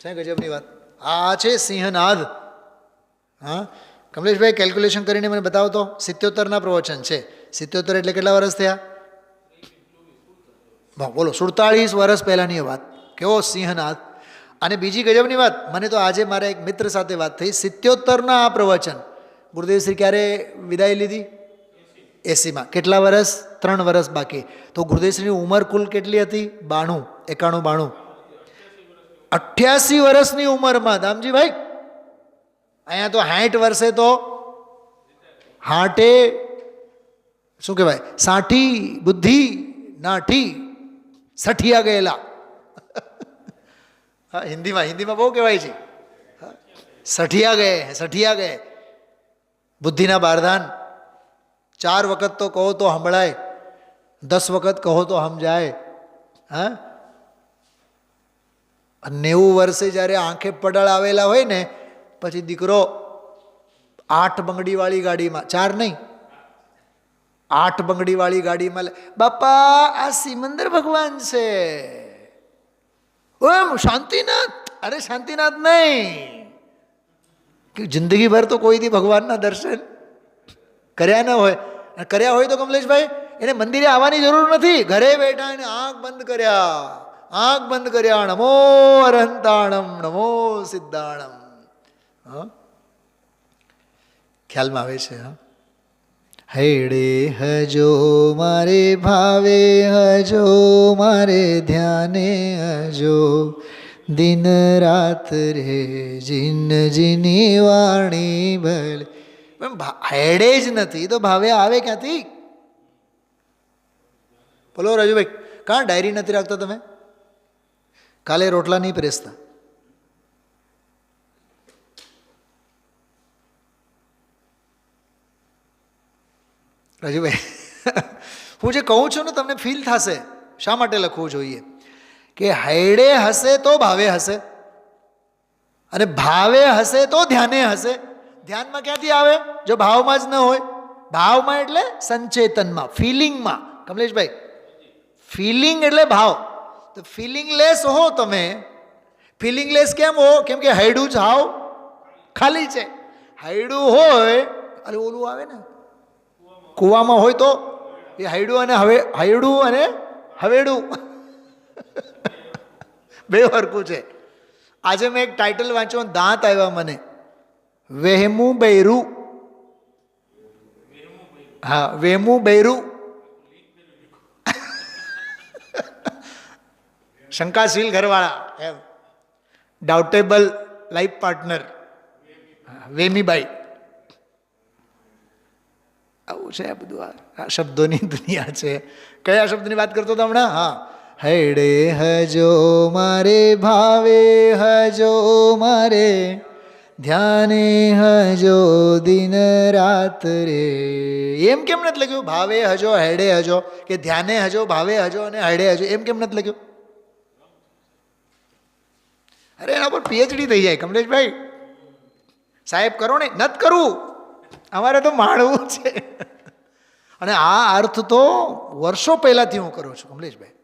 [SPEAKER 1] ગજબની વાત. આ છે સિંહનાદ. હા, કમલેશભાઈ કેલ્ક્યુલેશન કરીને મને બતાવો તો. 77ના પ્રવચન છે. 77 એટલે કેટલા વર્ષ થયા? બોલો, 47 વર્ષ પહેલાની વાત. કેવો સિંહનાદ. અને બીજી ગજબની વાત, મને તો આજે મારા એક મિત્ર સાથે વાત થઈ. 77ના આ પ્રવચન ગુરુદેવશ્રી ક્યારે વિદાય લીધી? 80માં. કેટલા વર્ષ? 3 વર્ષ બાકી. તો ગુરુદેવશ્રીની ઉંમર કુલ કેટલી હતી? 92, 91, 92, 88 વર્ષની ઉંમરમાં. દામજીભાઈ, અહીંયા તો 60 વર્ષે તો હાટે શું કહેવાય, સાઠી બુદ્ધિ નાઠી સઠિયા ગયેલા. હા, હિન્દીમાં બહુ કહેવાય છે. સઠિયા ગયે, સઠિયા ગયે. બુદ્ધિના બારદાન. 4 વખત તો કહો તો સંભળાય, 10 વખત કહો તો સમજાય. હા, 90 વર્ષે જ્યારે આંખે પડળ આવેલા હોય ને, પછી દીકરો 8 બંગડીવાળી ગાડીમાં, 4 નહીં 8 બંગડીવાળી ગાડીમાં લે, બાપા આ સિમંદર ભગવાન છે. ઓમ શાંતિનાથ. અરે શાંતિનાથ નહીં, જિંદગીભર તો કોઈથી ભગવાનના દર્શન કર્યા ન હોય. કર્યા હોય તો કમલેશભાઈ એને મંદિરે આવવાની જરૂર નથી. ઘરે બેઠા એને આંખ બંધ કર્યા, નમો અરહંતાણમ, નમો સિદ્ધાણમ. હા, ખ્યાલમાં આવે છે. હા, હેડે હજો મારે ભાવે હજો, મારે ધ્યાને હજો, દિન રાત રે જીન જીની વાણી ભલે. હેડે જ નથી તો ભાવે આવે ક્યાંથી? બોલો રાજુભાઈ, કાં ડાયરી નથી રાખતા તમે? કાલે રોટલા નહીં પરેસતા. રાજુભાઈ, હું જે કહું છું ને તમને ફીલ થશે શા માટે લખવું જોઈએ. કે હેડે હશે તો ભાવે હશે, અને ભાવે હશે તો ધ્યાને હશે. ધ્યાનમાં ક્યાંથી આવે? જો ભાવમાં જ ન હોય. ભાવમાં એટલે સંચેતનમાં, ફિલિંગમાં. કમલેશભાઈ, ફિલિંગ એટલે ભાવ. તો ફિલિંગલેસ હો તમે. ફિલિંગલેસ કેમ હો? કેમ કે હૈડું જ હાવ ખાલી છે. હૈડું હોય, અરે ઓલું આવે ને કૂવામાં હોય તો એ હૈડું અને હવેડું બે હરખું છે. આજે મેં એક ટાઇટલ વાંચ્યો, દાંત આવ્યા મને. વેહમું બૈરું. હા, વેમું બૈરું. શંકાશીલ ઘરવાળા, એમ ડાઉટેબલ લાઈફ પાર્ટનર વેમીબાઈ. આવું છે આ બધું. આ શબ્દોની દુનિયા છે. કયા શબ્દની વાત કરતો હતો હમણાં? હા, હેડે હજો મારે ભાવે હજો, મારે ધ્યાને હજો, દિન રાત રે. એમ કેમ નથી લખ્યું? ભાવે હજો, હેડે હજો, કે ધ્યાને હજો, ભાવે હજો અને હેડે હજો, એમ કેમ નથી લખ્યું? અરે એના પર પીએચડી થઈ જાય કમલેશભાઈ. સાહેબ કરો ને. નથી કરવું, અમારે તો માણવું છે. અને આ અર્થ તો વર્ષો પહેલાથી હું કરું છું કમલેશભાઈ.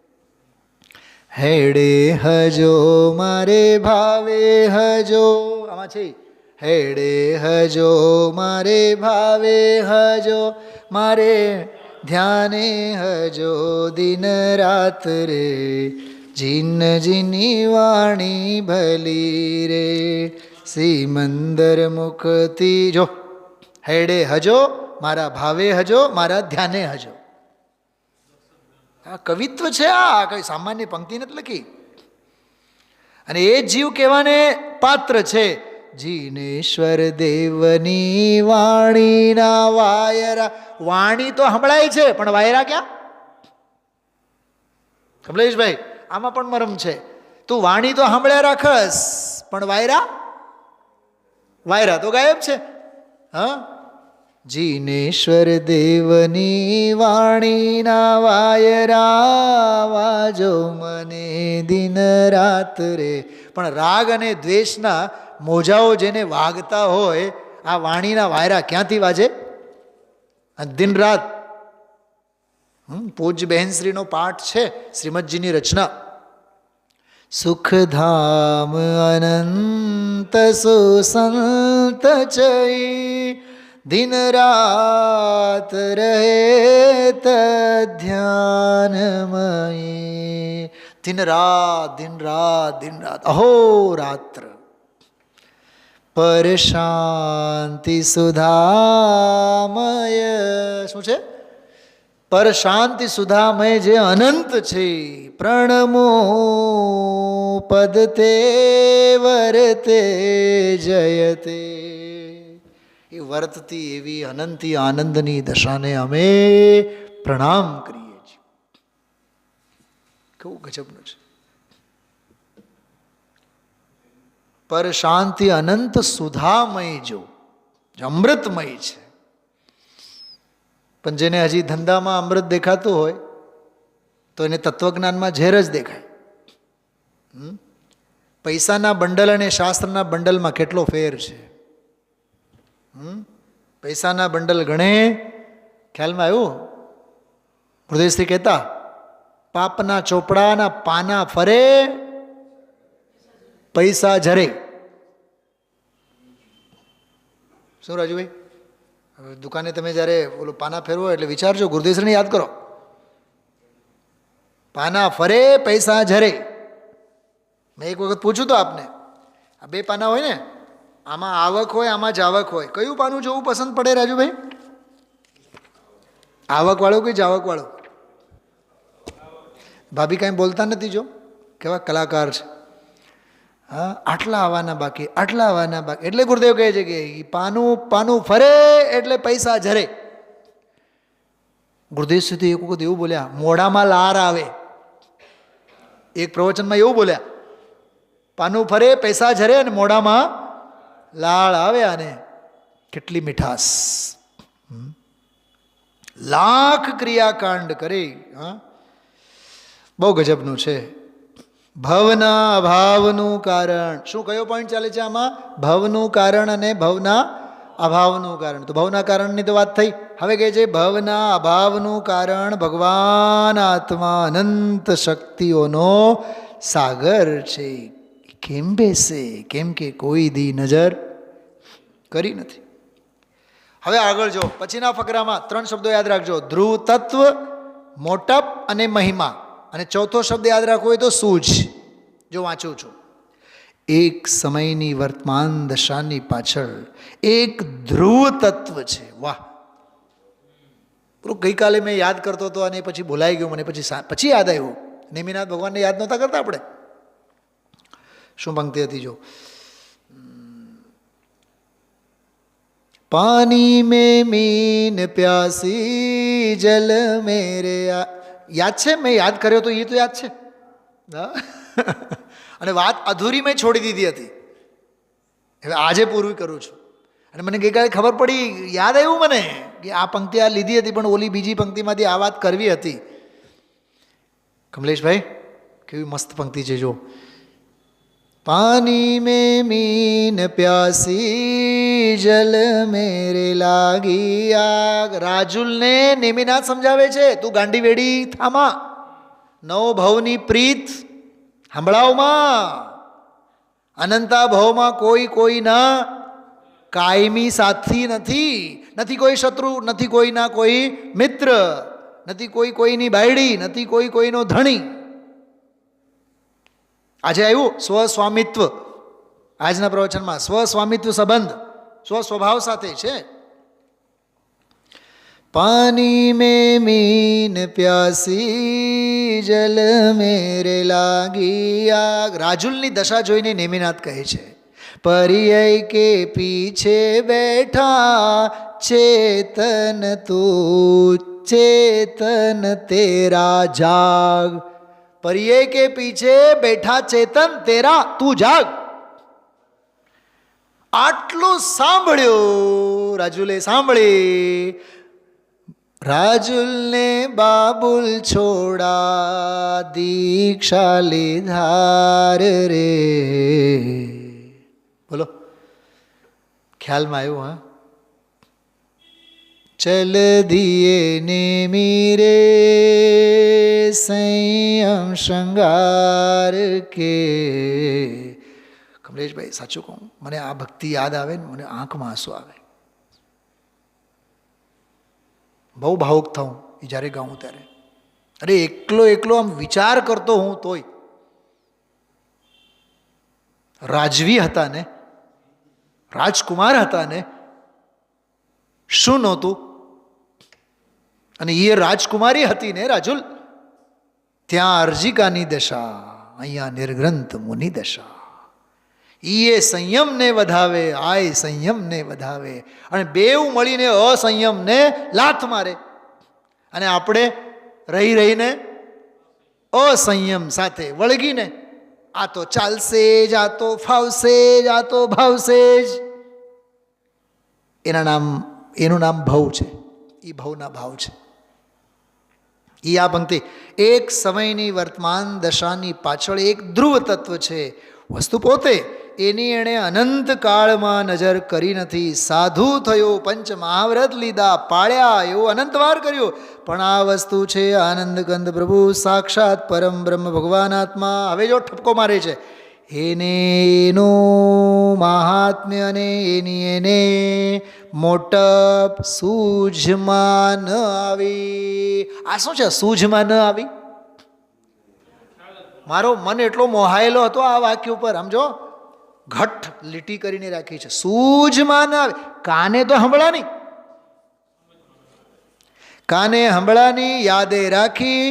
[SPEAKER 1] હેડે હજો મારે ભાવે હજો, આમાં છે હેડે હજો મારે ભાવે હજો, મારે ધ્યાને હજો, દિન રાત રે જીન જીની વાણી ભલી રે. સિમંદર મુખથી જો હેડે હજો, મારા ભાવે હજો, મારા ધ્યાને હજો. આ કવિત્વ છે, આ કઈ સામાન્ય પંક્તિ નથી લખી. અને એ જીવ કહેવાને પાત્ર છે. જીનેશ્વર દેવની વાણીના વાયરા. વાણી તો સંભળાય છે પણ વાયરા ક્યાં? કમલેશભાઈ આમાં પણ મરમ છે. તું વાણી તો સાંભળ્યા રાખસ પણ વાયરા વાયરા તો ગાયબ છે. હા, જીનેશ્વર દેવની વાણીના વાયરા વાજો મને દિન રાત રે. પણ રાગ અને દ્વેષના મોજાઓ જેને વાગતા હોય, આ વાણીના વાયરા ક્યાંથી વાજે? દિન રાત. પૂજ્ય બહેનશ્રીનો પાઠ છે, શ્રીમદજીની રચના. સુખધામ અનંત સુસંત ચઈ, દિન રાત રહે તધ્યાનમયી. દિન રાત, દિન રાત, દિન રાત, અહોરાત્ર. પર શાંતિ સુધામય. શું છે? પર શાંતિ સુધામય જે અનંત છે. પ્રણમો પદતે વર્તે જયતે. એ વર્તતી એવી અનંતી આનંદની દશાને અમે પ્રણામ કરીએ છીએ. કેવું ગજબનું છે. પર શાંતિ અનંત સુધામય જો અમૃતમય છે. પણ જેને હજી ધંધામાં અમૃત દેખાતું હોય તો એને તત્વજ્ઞાનમાં ઝેર જ દેખાય. પૈસાના બંડલ અને શાસ્ત્રના બંડલમાં કેટલો ફેર છે. પૈસાના બંડલ ગણે, ખ્યાલમાં આવ્યું? હૃદયશ્રી કહેતા પાપના ચોપડાના પાના ફરે, પૈસા ઝરે. શું રાજુભાઈ? હવે દુકાને તમે જ્યારે ઓલું પાના ફેરવો એટલે વિચારજો, ગુરુદેવશ્રીને યાદ કરો. પાના ફરે, પૈસા ઝરે. મેં એક વખત પૂછ્યું તો આપને, આ બે પાના હોય ને, આમાં આવક હોય, આમાં જાવક હોય, કયું પાનું જોવું પસંદ પડે રાજુભાઈ? આવક વાળું કે જાવક વાળું? ભાભી કાંઈ બોલતા નથી, જો કેવા કલાકાર છે. હા, આટલા આવવાના બાકી, આટલા આવવાના બાકી. એટલે ગુરુદેવ કહે છે કે પાનું પાનું ફરે એટલે પૈસા ઝરે. ગુરુદેવ સુધી એક વખત એવું બોલ્યા, મોઢામાં લાર આવે. એક પ્રવચનમાં એવું બોલ્યા, પાનું ફરે, પૈસા ઝરે અને મોઢામાં લાળ આવે. અને કેટલી મીઠાશ. લાખ ક્રિયાકાંડ કરે. હા, બહુ ગજબનું છે. ભવના અભાવનું કારણ. શું કયો પોઈન્ટ ચાલે છે આમાં? ભવનું કારણ અને ભવના અભાવનું કારણ. તો ભવના કારણની તો વાત થઈ. હવે કહે છે ભવના અભાવનું કારણ ભગવાન આત્મા અનંત શક્તિઓનો સાગર છે. કેમ બેસે? કેમ કે કોઈ દી નજર કરી નથી. હવે આગળ જો, પછીના ફકરામાં 3 શબ્દો યાદ રાખજો: ધ્રુવ તત્વ, મોટપ અને મહિમા. અને ચોથો શબ્દ યાદ રાખવો હોય તો સૂઝ. જો વાંચું છું, એક સમયની વર્તમાન દશાની પાછળ એક ધ્રુવ તત્વ છે. વાહ! ગઈકાલે મેં યાદ કરતો હતો અને પછી ભૂલાઈ ગયું મને, પછી યાદ આવ્યું. નેમિનાથ ભગવાનને યાદ નહોતા કરતા આપણે. શું પંક્તિ હતી જો? પાણી મેં મીન પ્યાસી જલ મેરે. યાદ છે? મેં યાદ કર્યો તો એ તો યાદ છે. અને વાત અધૂરી મેં છોડી દીધી હતી, હવે આજે પૂરું કરું છું. અને મને ગઈકાલે ખબર પડી, યાદ આવ્યું મને કે આ પંક્તિ આ લીધી હતી, પણ ઓલી બીજી પંક્તિમાંથી આ વાત કરવી હતી. કમલેશભાઈ, કેવી મસ્ત પંક્તિ છે જો. પાણી મેં મીન પ્યાસી જલ મેરે લાગી આગ. રાજુલને નેમિનાથ સમજાવે છે, તું ગાંડી વેડી થામા, નવ ભવની પ્રીત સંભળાવમાં. અનંતા ભવમાં કોઈ કોઈના કાયમી સાથી નથી. નથી કોઈ શત્રુ, નથી કોઈના કોઈ મિત્ર, નથી કોઈ કોઈની બાયડી, નથી કોઈ કોઈનો ધણી. આજે આવ્યું સ્વસ્વામિત્વ. આજના પ્રવચનમાં સ્વસ્વામિત્વ સંબંધ સ્વસ્વભાવ સાથે છે. પાણી में मीन प्यासी जल मेरे लागी आग. રાજુલની દશા જોઈને નેમિનાથ કહે છે, પરિય કે પીછે બેઠા ચેતન તું ચેતન તેરા જાગ. પરિય કે પીછે બેઠા ચેતન તેરા તું જાગ. આટલું સાંભળ્યું રાજુલે સાંભળી. રાજુલ ને બાબુલ છોડા દીક્ષા લીધાર રે. બોલો ખ્યાલમાં આવ્યું? હા. ચલ દિયે ને મીરે સંયમ શૃંગાર કે. કમલેશભાઈ સાચું કહું, મને આ ભક્તિ યાદ આવે ને મને આંખમાં આંસુ આવે. બહુ ભાવુક થાઉં એ જ્યારે ગાઉં ત્યારે. અરે એકલો એકલો આમ વિચાર કરતો હું તોય. રાજવી હતા ને, રાજકુમાર હતા ને, શું નહોતું? અને એ રાજકુમારી હતી ને રાજુલ. ત્યાં અર્જિકાની દશા, અહીંયા નિર્ગ્રંથ મુનિ દશા. ઈએ સંયમને વધાવે, આય સંયમને વધાવે. અને બેઉ મળીને અસંયમને લાત મારે. અને આપણે રહી રહીને અસંયમ સાથે વળગીને આ તો ચાલશે જ, આ તો ફાવશે જ, આ તો ભાવશે જ. એનું નામ ભવ છે. એ ભવના ભાવ છે. એ આ પંક્તિ એક સમયની વર્તમાન દશાની પાછળ એક ધ્રુવ તત્વ છે. વસ્તુ પોતે એની એણે અનંત કાળમાં નજર કરી નથી. સાધુ થયો, પંચ મહાવ્રત લીધા, પાળ્યા, એવું અનંતવાર કર્યું, પણ આ વસ્તુ છે આનંદ કંદ પ્રભુ સાક્ષાત પરમ બ્રહ્મ ભગવાન આત્મા. હવે જો ઠપકો મારે છે, એને એનું મહાત્મ્ય અને એની એને મોટપ સૂઝમાં ન આવી. આ શું છે સૂઝમાં ન આવી? મારો મન એટલો મોહાયેલો હતો આ વાક્ય ઉપર, સમજો, ઘટ લીટી કરીને રાખી છે. સૂઝમાં ન આવે. કાને તો હંભળાની, કાને હંભળાની, યાદે રાખી,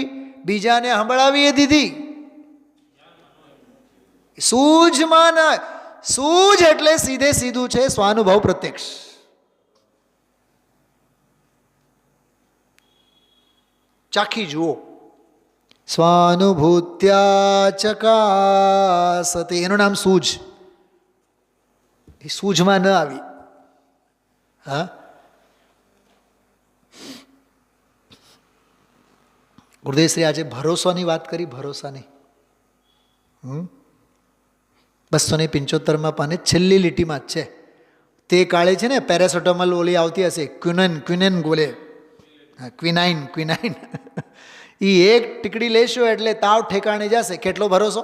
[SPEAKER 1] બીજાને હંભળાવી દીધી. સૂઝમાં ન આવે. સૂઝ એટલે સીધે સીધું છે સ્વાનુભવ પ્રત્યક્ષ. ચાખી જુઓ. સ્વાનુભૂત્યા ચકાસતે, એનું નામ સૂઝ. એ સૂઝમાં ન આવી. હા, ગુરુદેવશ્રી આજે ભરોસાની વાત કરી. ભરોસાની 275 પાને છેલ્લી લીટીમાં જ છે. તે કાળે છે ને પેરાસેટામોલ ઓલી આવતી હશે, ક્વિનેન બોલે, ક્વિનાઇન. એ એક ટીકડી લેશો એટલે તાવ ઠેકાણે જશે. કેટલો ભરોસો?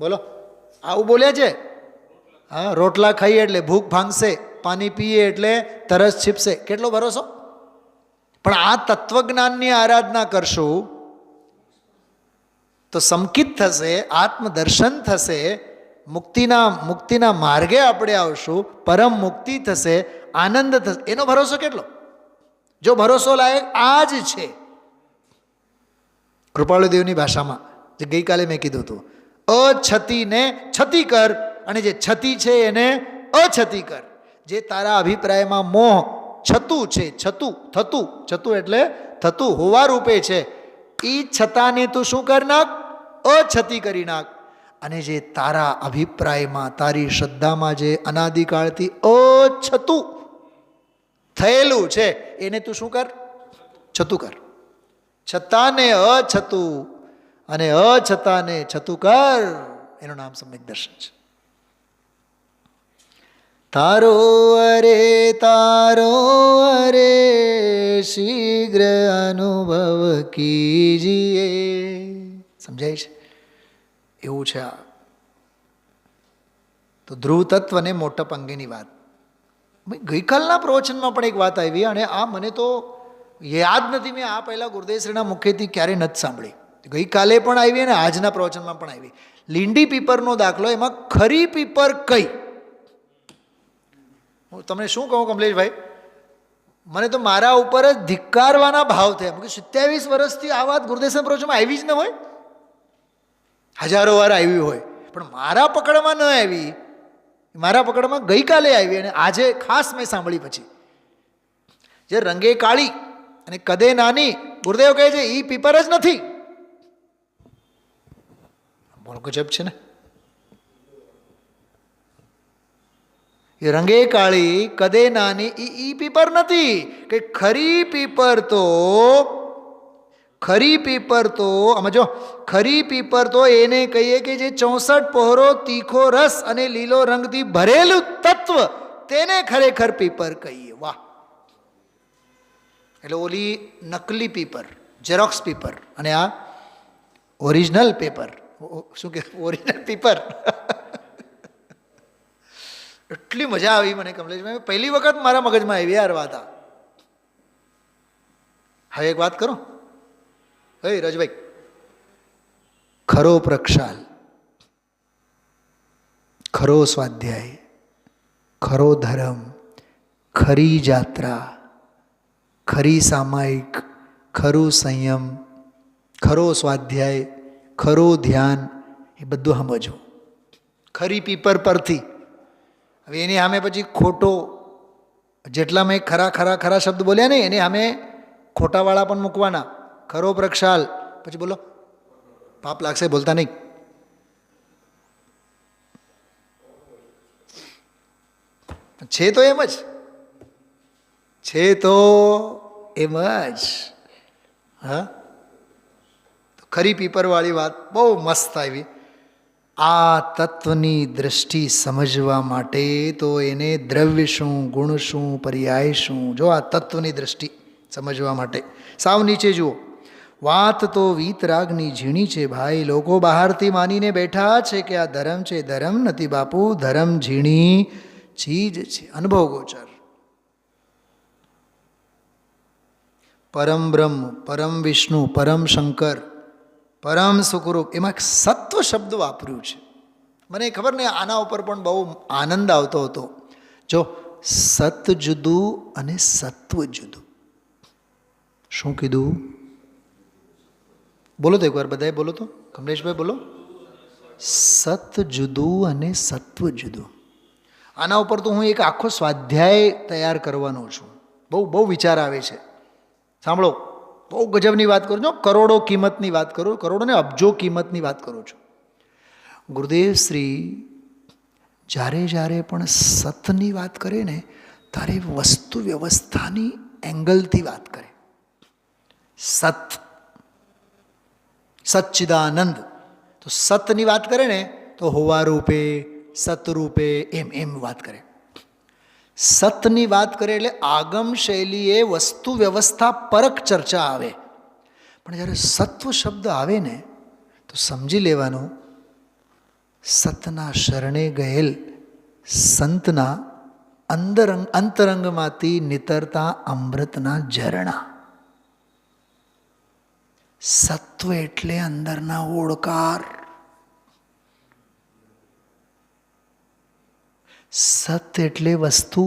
[SPEAKER 1] બોલો, આવું બોલ્યા છે. હા, રોટલા ખાઈએ એટલે ભૂખ ભાંગશે, પાણી પીએ એટલે તરસ છીપશે. કેટલો ભરોસો? પણ આ તત્વજ્ઞાનની આરાધના કરશું તો સંકિત થશે, આત્મદર્શન થશે, મુક્તિના માર્ગે આપણે આવશું, પરમ મુક્તિ થશે, આનંદ થશે. એનો ભરોસો કેટલો? જો ભરોસો લાયક આ જ છે. કૃપાળુદેવની ભાષામાં જે ગઈકાલે મેં કીધું હતું, અછતીને છતી કર, અને જે છતી છે એને અછતી કર. જે તારા અભિપ્રાયમાં મોહ છતું છે, છતું એટલે થતું હોવા રૂપે છે, એ છતાને તું શું કર નાખ? અછતી કરી નાખ. અને જે તારા અભિપ્રાયમાં, તારી શ્રદ્ધામાં જે અનાદિકાળથી અછતું થયેલું છે એને તું શું કર? છતું કર. છતાને અછતું અને અછતાને છતું કર. એનું નામ સમ્યક દર્શન છે. તારો અરે શીઘ્ર અનુભવ કીજીએ. સમજાય છે? એવું છે આ તો ધ્રુવ તત્વને મોટપ અંગેની વાત. ગઈકાલના પ્રવચનમાં પણ એક વાત આવી, અને આ મને તો યાદ નથી, મેં આ પહેલાં ગુરુદેવશ્રીના મુખેથી ક્યારેય નથી સાંભળી. ગઈકાલે પણ આવી અને આજના પ્રવચનમાં પણ આવી. લીંડી પીપરનો દાખલો, એમાં ખરી પીપર કઈ? હું તમને શું કહું કમલેશભાઈ, મને તો મારા ઉપર જ ધિક્કારવાના ભાવ થયા. 27 વર્ષથી આ વાત ગુરુદેવ પ્રવચનમાં આવી જ ન હોય, હજારો વાર આવી હોય, પણ મારા પકડમાં ન આવી. મારા પકડમાં ગઈકાલે આવી અને આજે ખાસ મેં સાંભળી. પછી જે રંગે કાળી અને કદે નાની, ગુરુદેવ કહે છે એ પીપર જ નથી. બોલો ગજબ છે ને. એ રંગે કાળી કદે નાની ઈ પીપર નથી. કે ખરી પીપર તો આમાં જો, ખરી પીપર તો એને કહીએ કે જે 64 પહોરો તીખો રસ અને લીલો રંગથી ભરેલું તત્વ, તેને ખરેખર પીપર કહીએ. વાહ! એટલે ઓલી નકલી પીપર, ઝેરોક્સ પીપર, અને આ ઓરિજિનલ પેપર. શું કે ઓરિજિનલ પીપર. એટલી મજા આવી મને કમલેશભાઈ, પહેલી વખત મારા મગજમાં આવી યાર વાત. હવે એક વાત કરો, હે રજભાઈ, ખરો પ્રક્ષાલ, ખરો સ્વાધ્યાય, ખરો ધર્મ, ખરી જાત્રા, ખરી સામાયિક, ખરું સંયમ, ખરો સ્વાધ્યાય, ખરું ધ્યાન, એ બધું સમજો ખરી પીપર પરથી. હવે એની સામે પછી ખોટો, જેટલા મેં ખરા શબ્દ બોલ્યા નહીં એની સામે ખોટાવાળા પણ મૂકવાના. ખરો પ્રક્ષાલ, પછી બોલો, પાપ લાગશે, બોલતા નહીં. છે તો એમ જ, છે તો એમ જ. હા, ખરી પીપરવાળી વાત બહુ મસ્ત આવી. આ તત્વની દૃષ્ટિ સમજવા માટે તો એને દ્રવ્ય શું, ગુણ શું, પર્યાય શું, જો આ તત્વની દૃષ્ટિ સમજવા માટે સાવ નીચે જુઓ. વાત તો વીતરાગની ઝીણી છે ભાઈ. લોકો બહારથી માનીને બેઠા છે કે આ ધર્મ છે. ધર્મ નથી બાપુ, ધર્મ ઝીણી ચીજ છે, અનુભવ ગોચર. પરમ બ્રહ્મ, પરમ વિષ્ણુ, પરમ શંકર, પરમ સુખરૂપ, એમાં સત્વ શબ્દ વાપર્યું છે. મને ખબર ને આના ઉપર પણ બહુ આનંદ આવતો હતો. જો સત જુદું અને સત્વ જુદું. શું કીધું? બોલો તો એકવાર બધાએ બોલો તો, કમલેશભાઈ બોલો. સત જુદું અને સત્વ જુદું. આના ઉપર તો હું એક આખો સ્વાધ્યાય તૈયાર કરવાનો છું. બહુ વિચાર આવે છે. સાંભળો, બહુ ગજબની વાત કરું છું. કરોડો કિંમતની વાત કરું, કરોડો ને અબજો કિંમતની વાત કરું છું. ગુરુદેવ શ્રી જ્યારે પણ સતની વાત કરે ને ત્યારે વસ્તુ વ્યવસ્થાની એંગલથી વાત કરે. સત, સચ્ચિદાનંદ. તો સતની વાત કરે ને તો હોવા રૂપે, સતરૂપે, એમ વાત કરે. સતની વાત કરે એટલે આગમ શૈલીએ વસ્તુ વ્યવસ્થા પરક ચર્ચા આવે. પણ જ્યારે સત્વ શબ્દ આવે ને તો સમજી લેવાનું, સતના શરણે ગયેલ સંતના અંતરંગમાંથી નીતરતા અમૃતના ઝરણા. સત્વ એટલે અંદરના ઓળકાર. સત એટલે વસ્તુ,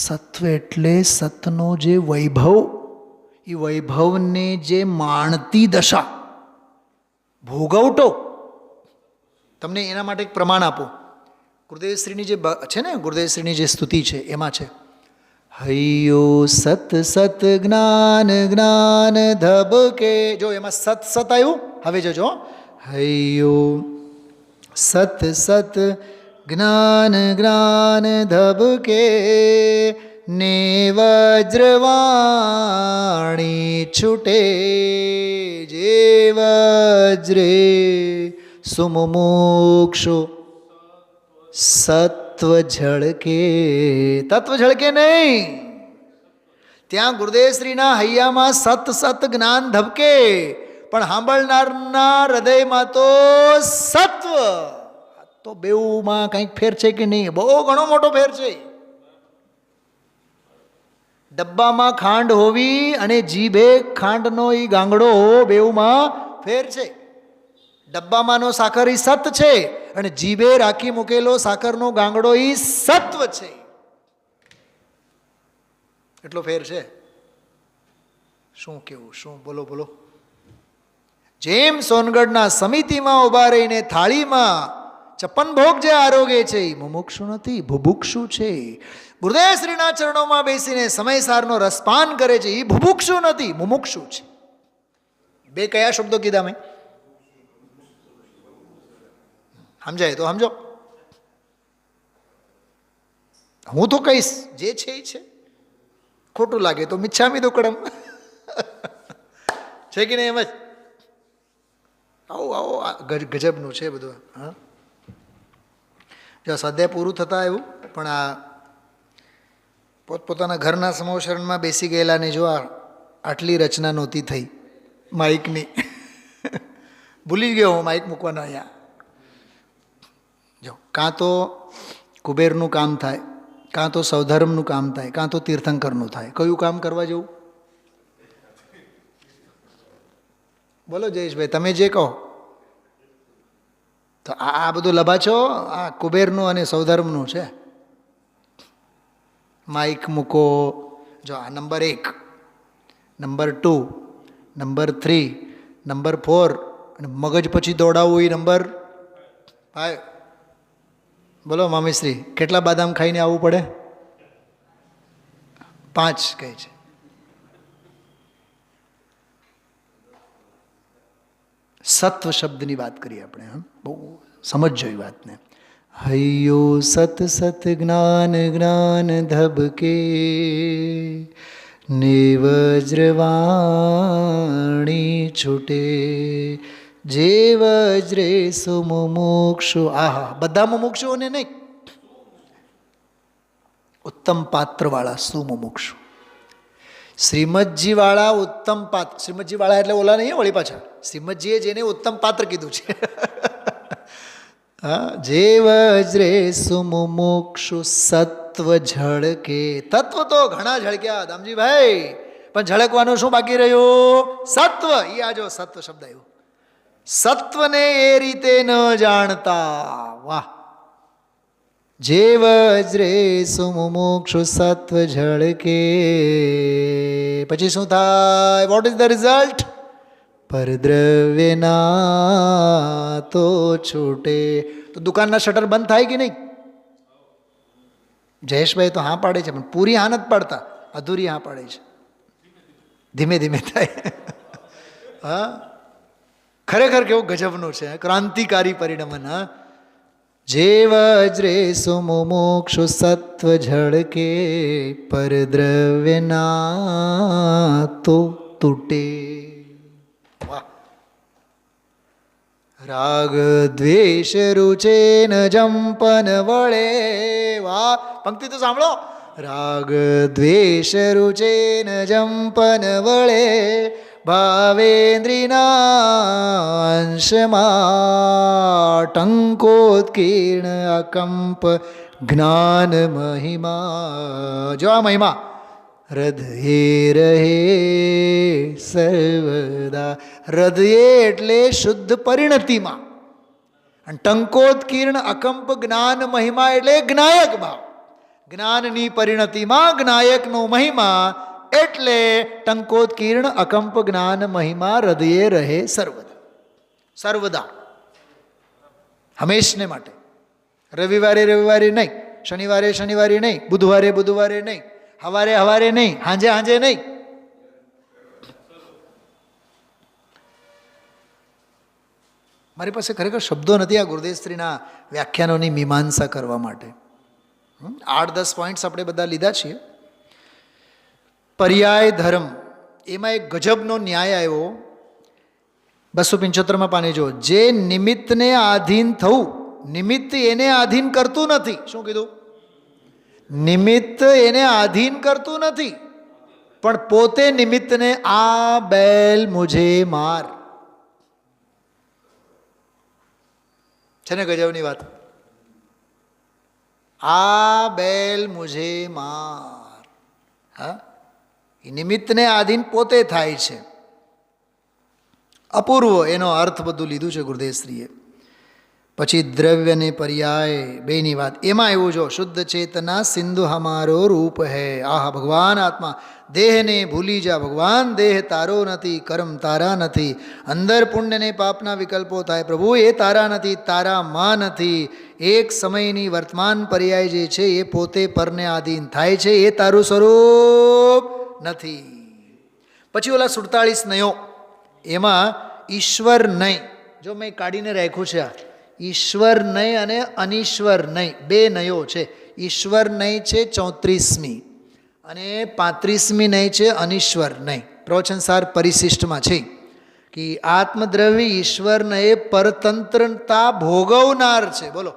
[SPEAKER 1] સત્વ એટલે સતનો જે વૈભવ, એ વૈભવને જે માણતી દશા, ભોગવટો. તમને એના માટે એક પ્રમાણ આપો. ગુરુદેવશ્રીની જે છે ને, ગુરુદેવશ્રીની જે સ્તુતિ છે એમાં છે, હૈયો સત સત જ્ઞાન જ્ઞાન ધબકે. જો એમાં સત સત આવ્યું. હવે જોજો, હૈયો સત સત જ્ઞાન જ્ઞાન ધબકે ને વજ્રવાણી છૂટે જે વજ્રે સુમુક્ષુ સત્વ ઝળકે. તત્વ ઝળકે નહીં. ત્યાં ગુરુદેવશ્રીના હૈયામાં સત સત જ્ઞાન ધબકે, પણ સાંભળનારના હૃદયમાં તો સત્વ. તો બેઉમાં કંઈક ફેર છે કે નહીં? બહુ ઘણો મોટો ફેર છે. ડબ્બામાં ખાંડ હોવી અને જીભે ખાંડનો એ ગાંગડો હોવો, બેઉમાં ફેર છે. ડબ્બામાંનો સાકર એ સત છે અને જીભે રાખી મૂકેલો સાકરનો ગાંગડો એ સત્વ છે. એટલો ફેર છે. શું કેવું, શું બોલો બોલો. જેમ સોનગઢના સમિતિમાં ઉભા રહીને થાળીમાં ચપન ભોગ જે આરોગે છે એ મુમુક્ષુ નથી, ભુભુક્ષુ છે. ગુરુદેવ શ્રીના ચરણોમાં બેસીને સમયસારનો રસપાન કરે છે એ ભુભુક્ષુ નથી, મુમુક્ષુ છે. બે કયા શબ્દો કીધા મેં? સમજાય તો સમજો. હું તો કહીશ જે છે એ છે, ખોટું લાગે તો મિચ્છામી દુક્કડમ. છે કે નહીં? એમ જ આવો આવો ગજબનું છે બધું. હા, જો સદ્ય પૂરું થતા એવું, પણ આ પોતપોતાના ઘરના સમોશરણમાં બેસી ગયેલા ને જો આટલી રચના નહોતી થઈ માઇકની. ભૂલી ગયો હું માઇક મૂકવાનો અહીંયા. જો કાં તો કુબેરનું કામ થાય, કાં તો સૌધર્મનું કામ થાય, કાં તો તીર્થંકરનું થાય. કયું કામ કરવા જેવું? બોલો જયેશભાઈ, તમે જે કહો. તો આ બધું લબાચો આ કુબેરનું અને સૌધર્મનું છે. માઇક મૂકો. જો આ નંબર 1, નંબર 2, નંબર 3, નંબર 4 અને મગજ પછી દોડાવવું એ નંબર 5. બોલો મામીશ્રી, કેટલા બાદામ ખાઈને આવવું પડે? 5 કહે છે. સત્વ શબ્દની વાત કરીએ આપણે. બહુ સમજજો એ વાતને. હૈયો સત સત જ્ઞાન જ્ઞાન ધબકે ને વજ્રવાણી છૂટે જે વજ્રે સુમુક્ષુ. આહા, બધા મુમુક્ષુઓને નહીં, ઉત્તમ પાત્રવાળા સુમુક્ષુ. શ્રીમદજી વાળા ઉત્તમ પાત્ર. શ્રીમદજી વાળા એટલે ઓલા નહીં વળી પાછા. શ્રીમદજીએ જેને ઉત્તમ પાત્ર કીધું છે. હા, જે વજ્રે સુમુક્ષુ સત્વ ઝળકે. તત્વ તો ઘણા ઝળક્યા દામજીભાઈ, પણ ઝળકવાનું શું બાકી રહ્યું? સત્વ. એ આજો સત્વ શબ્દ આવ્યો. સત્વને એ રીતે ન જાણતા. વાહ. જે વજ્રે સુમુક્ષુ સત્વ ઝળકે. પછી શું થાય? What is the result? પરદ્રવ્યના તો છૂટે. તો દુકાનના શટર બંધ થાય કે નહીં? જયેશભાઈ તો હા પાડે છે, પણ પૂરી હા નથી પાડતા, અધૂરી હા પાડે છે. ધીમે ધીમે થાય. હા, ખરેખર કેવું ગજબનું છે, ક્રાંતિકારી પરિણમન. હા, જે વજ્રે સુમુક્ષુ સત્વ ઝળકે પરદ્રવ્યના તો તૂટે. વાહ. રાગ દ્વેષ રૂચે ન જંપન વળે. વાહ, પંક્તિ તો સાંભળો. રાગ દ્વેષ રૂચે ન જંપન વળે ભાવેન્દ્રિના અંશમાં ટંકોત્કીર્ણ અકંપ જ્ઞાન મહિમા. જો આ મહિમા હૃદયે રહે સર્વદા. હૃદયે એટલે શુદ્ધ પરિણતિમાં, અને ટંકોત્કીર્ણ અકંપ જ્ઞાન મહિમા એટલે જ્ઞાયક ભાવ. જ્ઞાનની પરિણતિમાં જ્ઞાયકનો મહિમા એટલે ટંકોત્કીર્ણ અકંપ જ્ઞાન મહિમા હૃદયે રહે સર્વદા. સર્વદા, હંમેશને માટે. રવિવારે રવિવારે નહીં, શનિવારે શનિવારે નહીં, બુધવારે બુધવારે નહીં, હવારે હવારે નહીં, હાંજે હાંજે નહીં. મારી પાસે ખરેખર શબ્દો નથી આ ગુરુદેવશ્રીના વ્યાખ્યાનોની મીમાંસા કરવા માટે. 8-10 પોઈન્ટ્સ આપણે બધા લીધા છીએ. પર્યાય ધર્મ, એમાં એક ગજબનો ન્યાય આવ્યો. 275માં પાને જો. જે નિમિત્તને આધીન થવું, નિમિત્ત એને આધીન કરતું નથી. શું કીધું? નિમિત્ત એને આધીન કરતું નથી, પણ પોતે નિમિત્તને આ બેલ મુझे માર. છે ને ગજબની વાત? આ બેલ મુझे માર. હા, એ નિમિત્તને આધીન પોતે થાય છે. અપૂર્વ એનો અર્થ બધું લીધું છે ગુરુદેવશ્રીએ. પછી દ્રવ્ય ને પર્યાય બેની વાત. એમાં એવું જો શુદ્ધ ચેતના સિંધુ હમારો રૂપ હૈ. આહા ભગવાન આત્મા. દેહને ભૂલી જા ભગવાન, દેહ તારો નથી, કર્મ તારા નથી. અંદર પુણ્ય ને પાપના વિકલ્પો થાય પ્રભુ, એ તારા નથી, તારામાં નથી. એક સમયની વર્તમાન પર્યાય જે છે એ પોતે પરને આધીન થાય છે, એ તારું સ્વરૂપ નથી. પછી ઓલા 47 નયો, એમાં ઈશ્વર નહીં, જો મેં કાઢીને રાખ્યું છે આ ઈશ્વર નહીં અને અનીશ્વર નહીં, બે નયો છે. ઈશ્વર નહીં છે 34મી અને 35મી નહીં છે અનીશ્વર નહીં. પ્રવચનસાર પરિશિષ્ટમાં છે કે આત્મદ્રવ્ય ઈશ્વરને પરતંત્રતા ભોગવનાર છે. બોલો,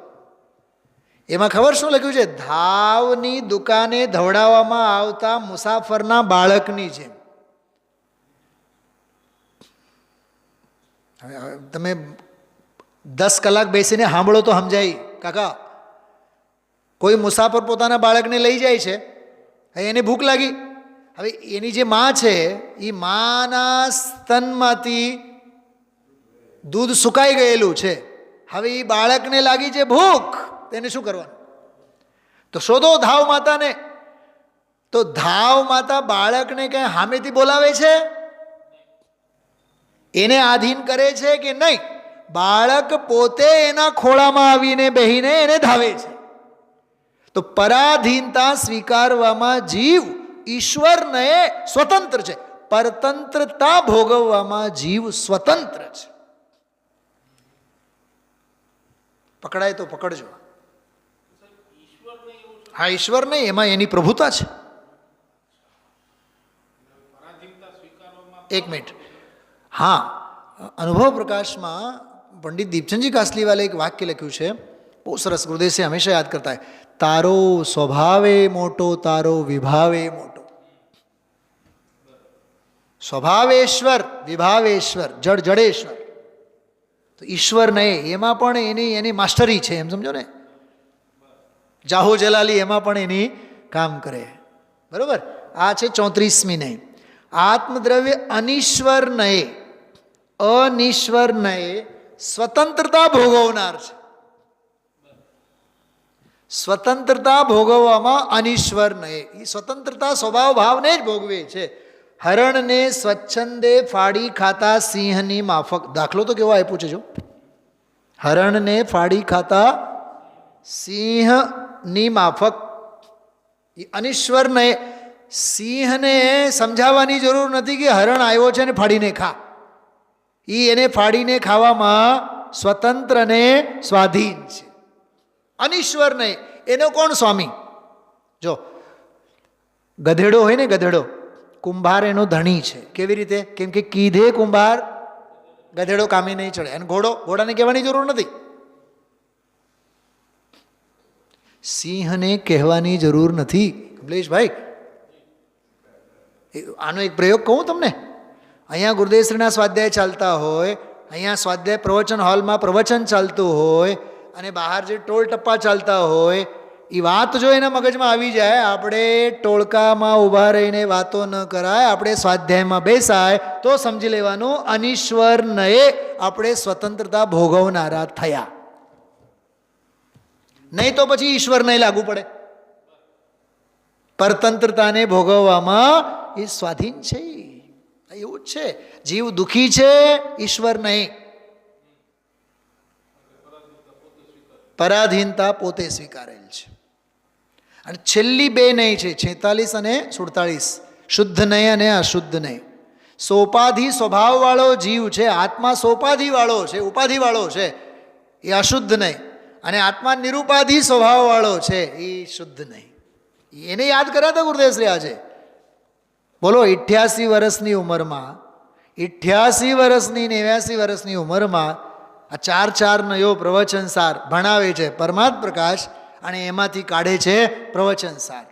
[SPEAKER 1] એમાં ખબર શું લખ્યું છે? ધાવની દુકાને ધવડાવવામાં આવતા મુસાફરના બાળકની જેમ. તમે 10 કલાક બેસીને સાંભળો તો સમજાય કાકા. કોઈ મુસાફર પોતાના બાળકને લઈ જાય છે, હવે એને ભૂખ લાગી, હવે એની જે માં છે એ માના સ્તનમાંથી દૂધ સુકાઈ ગયેલું છે, હવે એ બાળકને લાગી છે ભૂખ, તેને શું કરવાનું? તો શોધો ધાવ માતાને. તો ધાવ માતા બાળકને કંઈ સામેથી બોલાવે છે, એને આધીન કરે છે કે નહીં? બાળક પોતે એના ખોળામાં આવીને બેહીને એને ધાવે છે. તો પરાધીનતા સ્વીકારવામાં જીવ ઈશ્વરને સ્વતંત્ર છે, પરતંત્રતા ભોગવવામાં જીવ સ્વતંત્ર છે. પકડાય તો પકડજો. હા, ઈશ્વર નહીં, એમાં એની પ્રભુતા છે. એક મિનિટ. હા, અનુભવ પ્રકાશમાં પંડિત દીપચંદજી કાસલીવાલે એક વાક્ય લખ્યું છે, બહુ સરસ. ગુરુદેવસે હંમેશા યાદ કરતા હોય, તારો સ્વભાવે મોટો, તારો વિભાવે મોટો. સ્વભાવેશ્વર, વિભાવેશ્વર, જડ જડેશ્વર. તો ઈશ્વર નહીં, એમાં પણ એની માસ્ટરી છે, એમ સમજો ને. જાહો જલાલી એમાં પણ એની કામ કરે. બરોબર. આ છે 34મી નહીં. આત્મદ્રવ્ય અનીશ્વર નહીં, અનિશ્વર નહીં, સ્વતંત્રતા ભોગવનાર છે. સ્વતંત્રતા ભોગવવામાં અનીશ્વર નહીં, એ સ્વતંત્રતા સ્વભાવ ભાવને જ ભોગવે છે. હરણને સ્વચ્છંદે ફાડી ખાતા સિંહની માફક. દાખલો તો કેવો આપ્યો છે જો. હરણને ફાડી ખાતા સિંહની માફક, એ અનીશ્વર નહીં. સિંહને સમજાવવાની જરૂર નથી કે હરણ આવ્યો છે ને ફાડીને ખા. એને ફાડીને ખાવામાં સ્વતંત્ર ને સ્વાધીન છે, અનીશ્વર નહીં. એનો કોણ સ્વામી? જો ગધેડો હોય ને, ગધેડો, કુંભાર એનો ધણી છે. કેવી રીતે? કેમ કે કીધે કુંભાર ગધેડો કામે નહીં ચડે. અને ઘોડાને કહેવાની જરૂર નથી. સિંહને કહેવાની જરૂર નથી. કમલેશભાઈ, આનો એક પ્રયોગ કહું તમને. અહીંયા ગુરુદેવશ્રીના સ્વાધ્યાય ચાલતા હોય, અહીંયા સ્વાધ્યાય પ્રવચન હોલમાં પ્રવચન ચાલતું હોય, અને બહાર જે ટોળ ટપ્પા ચાલતા હોય, એ વાત જો એના મગજમાં આવી જાય, આપણે ટોળકામાં ઊભા રહીને વાતો ન કરાય, આપણે સ્વાધ્યાયમાં બેસાય, તો સમજી લેવાનું અનીશ્વર નયે આપણે સ્વતંત્રતા ભોગવનારા થયા. નહીં તો પછી ઈશ્વર નહીં લાગુ પડે. પરતંત્રતાને ભોગવવામાં એ સ્વાધીન છે. એવું જ છે. જીવ દુઃખી છે, ઈશ્વર નહીં. પરાધીનતા પોતે સ્વીકારેલ છે. અને છેલ્લી બે નહીં છે, 46 અને 47, શુદ્ધ નહીં અને અશુદ્ધ નહીં. સોપાધિ સ્વભાવવાળો જીવ છે, આત્મા સોપાધિવાળો છે, ઉપાધિવાળો છે, એ અશુદ્ધ નહીં. અને આત્મા નિરુપાધિ સ્વભાવવાળો છે, એ શુદ્ધ નહીં. એને યાદ કર્યા હતા ગુરુદેવશ્રી આજે. બોલો, 88 વર્ષની ઉંમરમાં, 88 વર્ષની 89 વર્ષની ઉંમરમાં આ 4 નયો પ્રવચન સાર ભણાવે છે પરમાત્મ પ્રકાશ, અને એમાંથી કાઢે છે પ્રવચન સાર.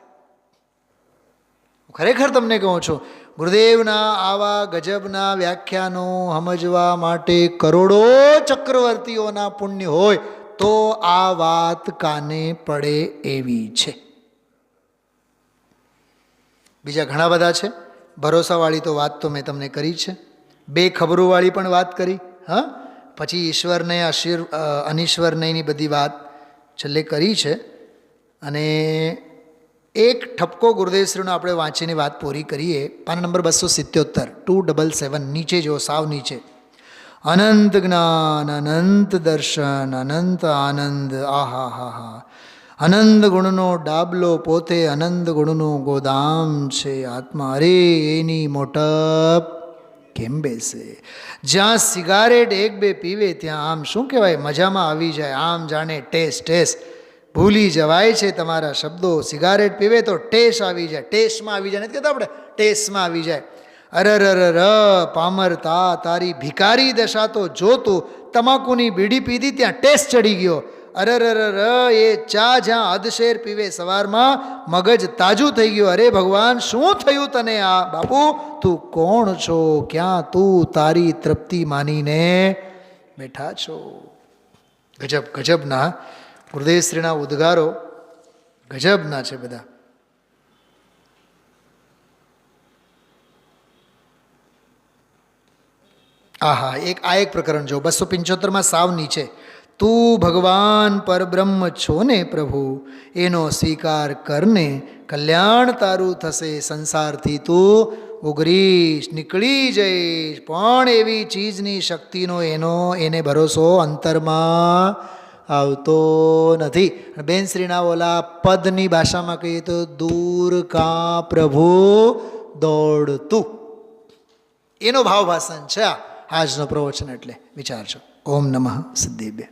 [SPEAKER 1] ખરેખર તમને કહું છું, ગુરુદેવના આવા ગજબના વ્યાખ્યાનો સમજવા માટે કરોડો ચક્રવર્તીઓના પુણ્ય હોય તો આ વાત કાને પડે એવી છે. બીજા ઘણા બધા છે. ભરોસાવાળી તો વાત તો મેં તમને કરી છે. બે ખબરોવાળી પણ વાત કરી. હા, પછી ઈશ્વરને અનિશ્વરનેની બધી વાત છેલ્લે કરી છે. અને એક ઠપકો ગુરુદેવશ્રીનો આપણે વાંચીને વાત પૂરી કરીએ. પાના નંબર 277, 277, નીચે જો, સાવ નીચે. અનંત જ્ઞાન, અનંત દર્શન, અનંત આનંદ, આહા હા હા. અનંત ગુણનો ડાબલો પોતે અનંત ગુણનું ગોદામ છે આત્મા. અરે એની મોટપ કેમ બેસે? જ્યાં સિગારેટ એક બે પીવે ત્યાં આમ શું કહેવાય, મજામાં આવી જાય. આમ જાણે ટેસ્ટ ભૂલી જવાય છે તમારા શબ્દો. સિગારેટ પીવે તો ટેસ્ટ આવી જાય, ટેસ્ટમાં આવી જાય. નથી કહેતા આપણે, ટેસ્ટમાં આવી જાય. અરર પામરતા તારી ભિકારી દશા તો જોતું. તમાકુની બીડી પીધી ત્યાં ટેસ્ટ ચડી ગયો. અરર એ ચા જ્યાં અધશેર પીવે સવારમાં મગજ તાજું થઈ ગયું. અરે ભગવાન શું થયું તને? આ બાપુ તું કોણ છો? ક્યાં તું તારી તૃપ્તિ માનીને બેઠા છો? ગજબ ગજબના ગુરુદેવશ્રીના ઉદ્ગારો ગજબના છે બધા. આહા, એક પ્રકરણ જો 275 સાવ નીચે. તું ભગવાન પરબ્રહ્મ છો ને પ્રભુ, એનો સ્વીકાર કરને, કલ્યાણ તારું થશે. સંસારથી તું ઉગરીશ, નીકળી જઈશ. પણ એવી ચીજની શક્તિનો એને ભરોસો અંતરમાં આવતો નથી. બેનશ્રીના ઓલા પદની ભાષામાં કહીએ તો દૂર કા પ્રભુ દોડતું, એનો ભાવ ભાષણ છે આજનો પ્રવચન. એટલે વિચારજો. ઓમ નમઃ સિદ્ધેભ્ય.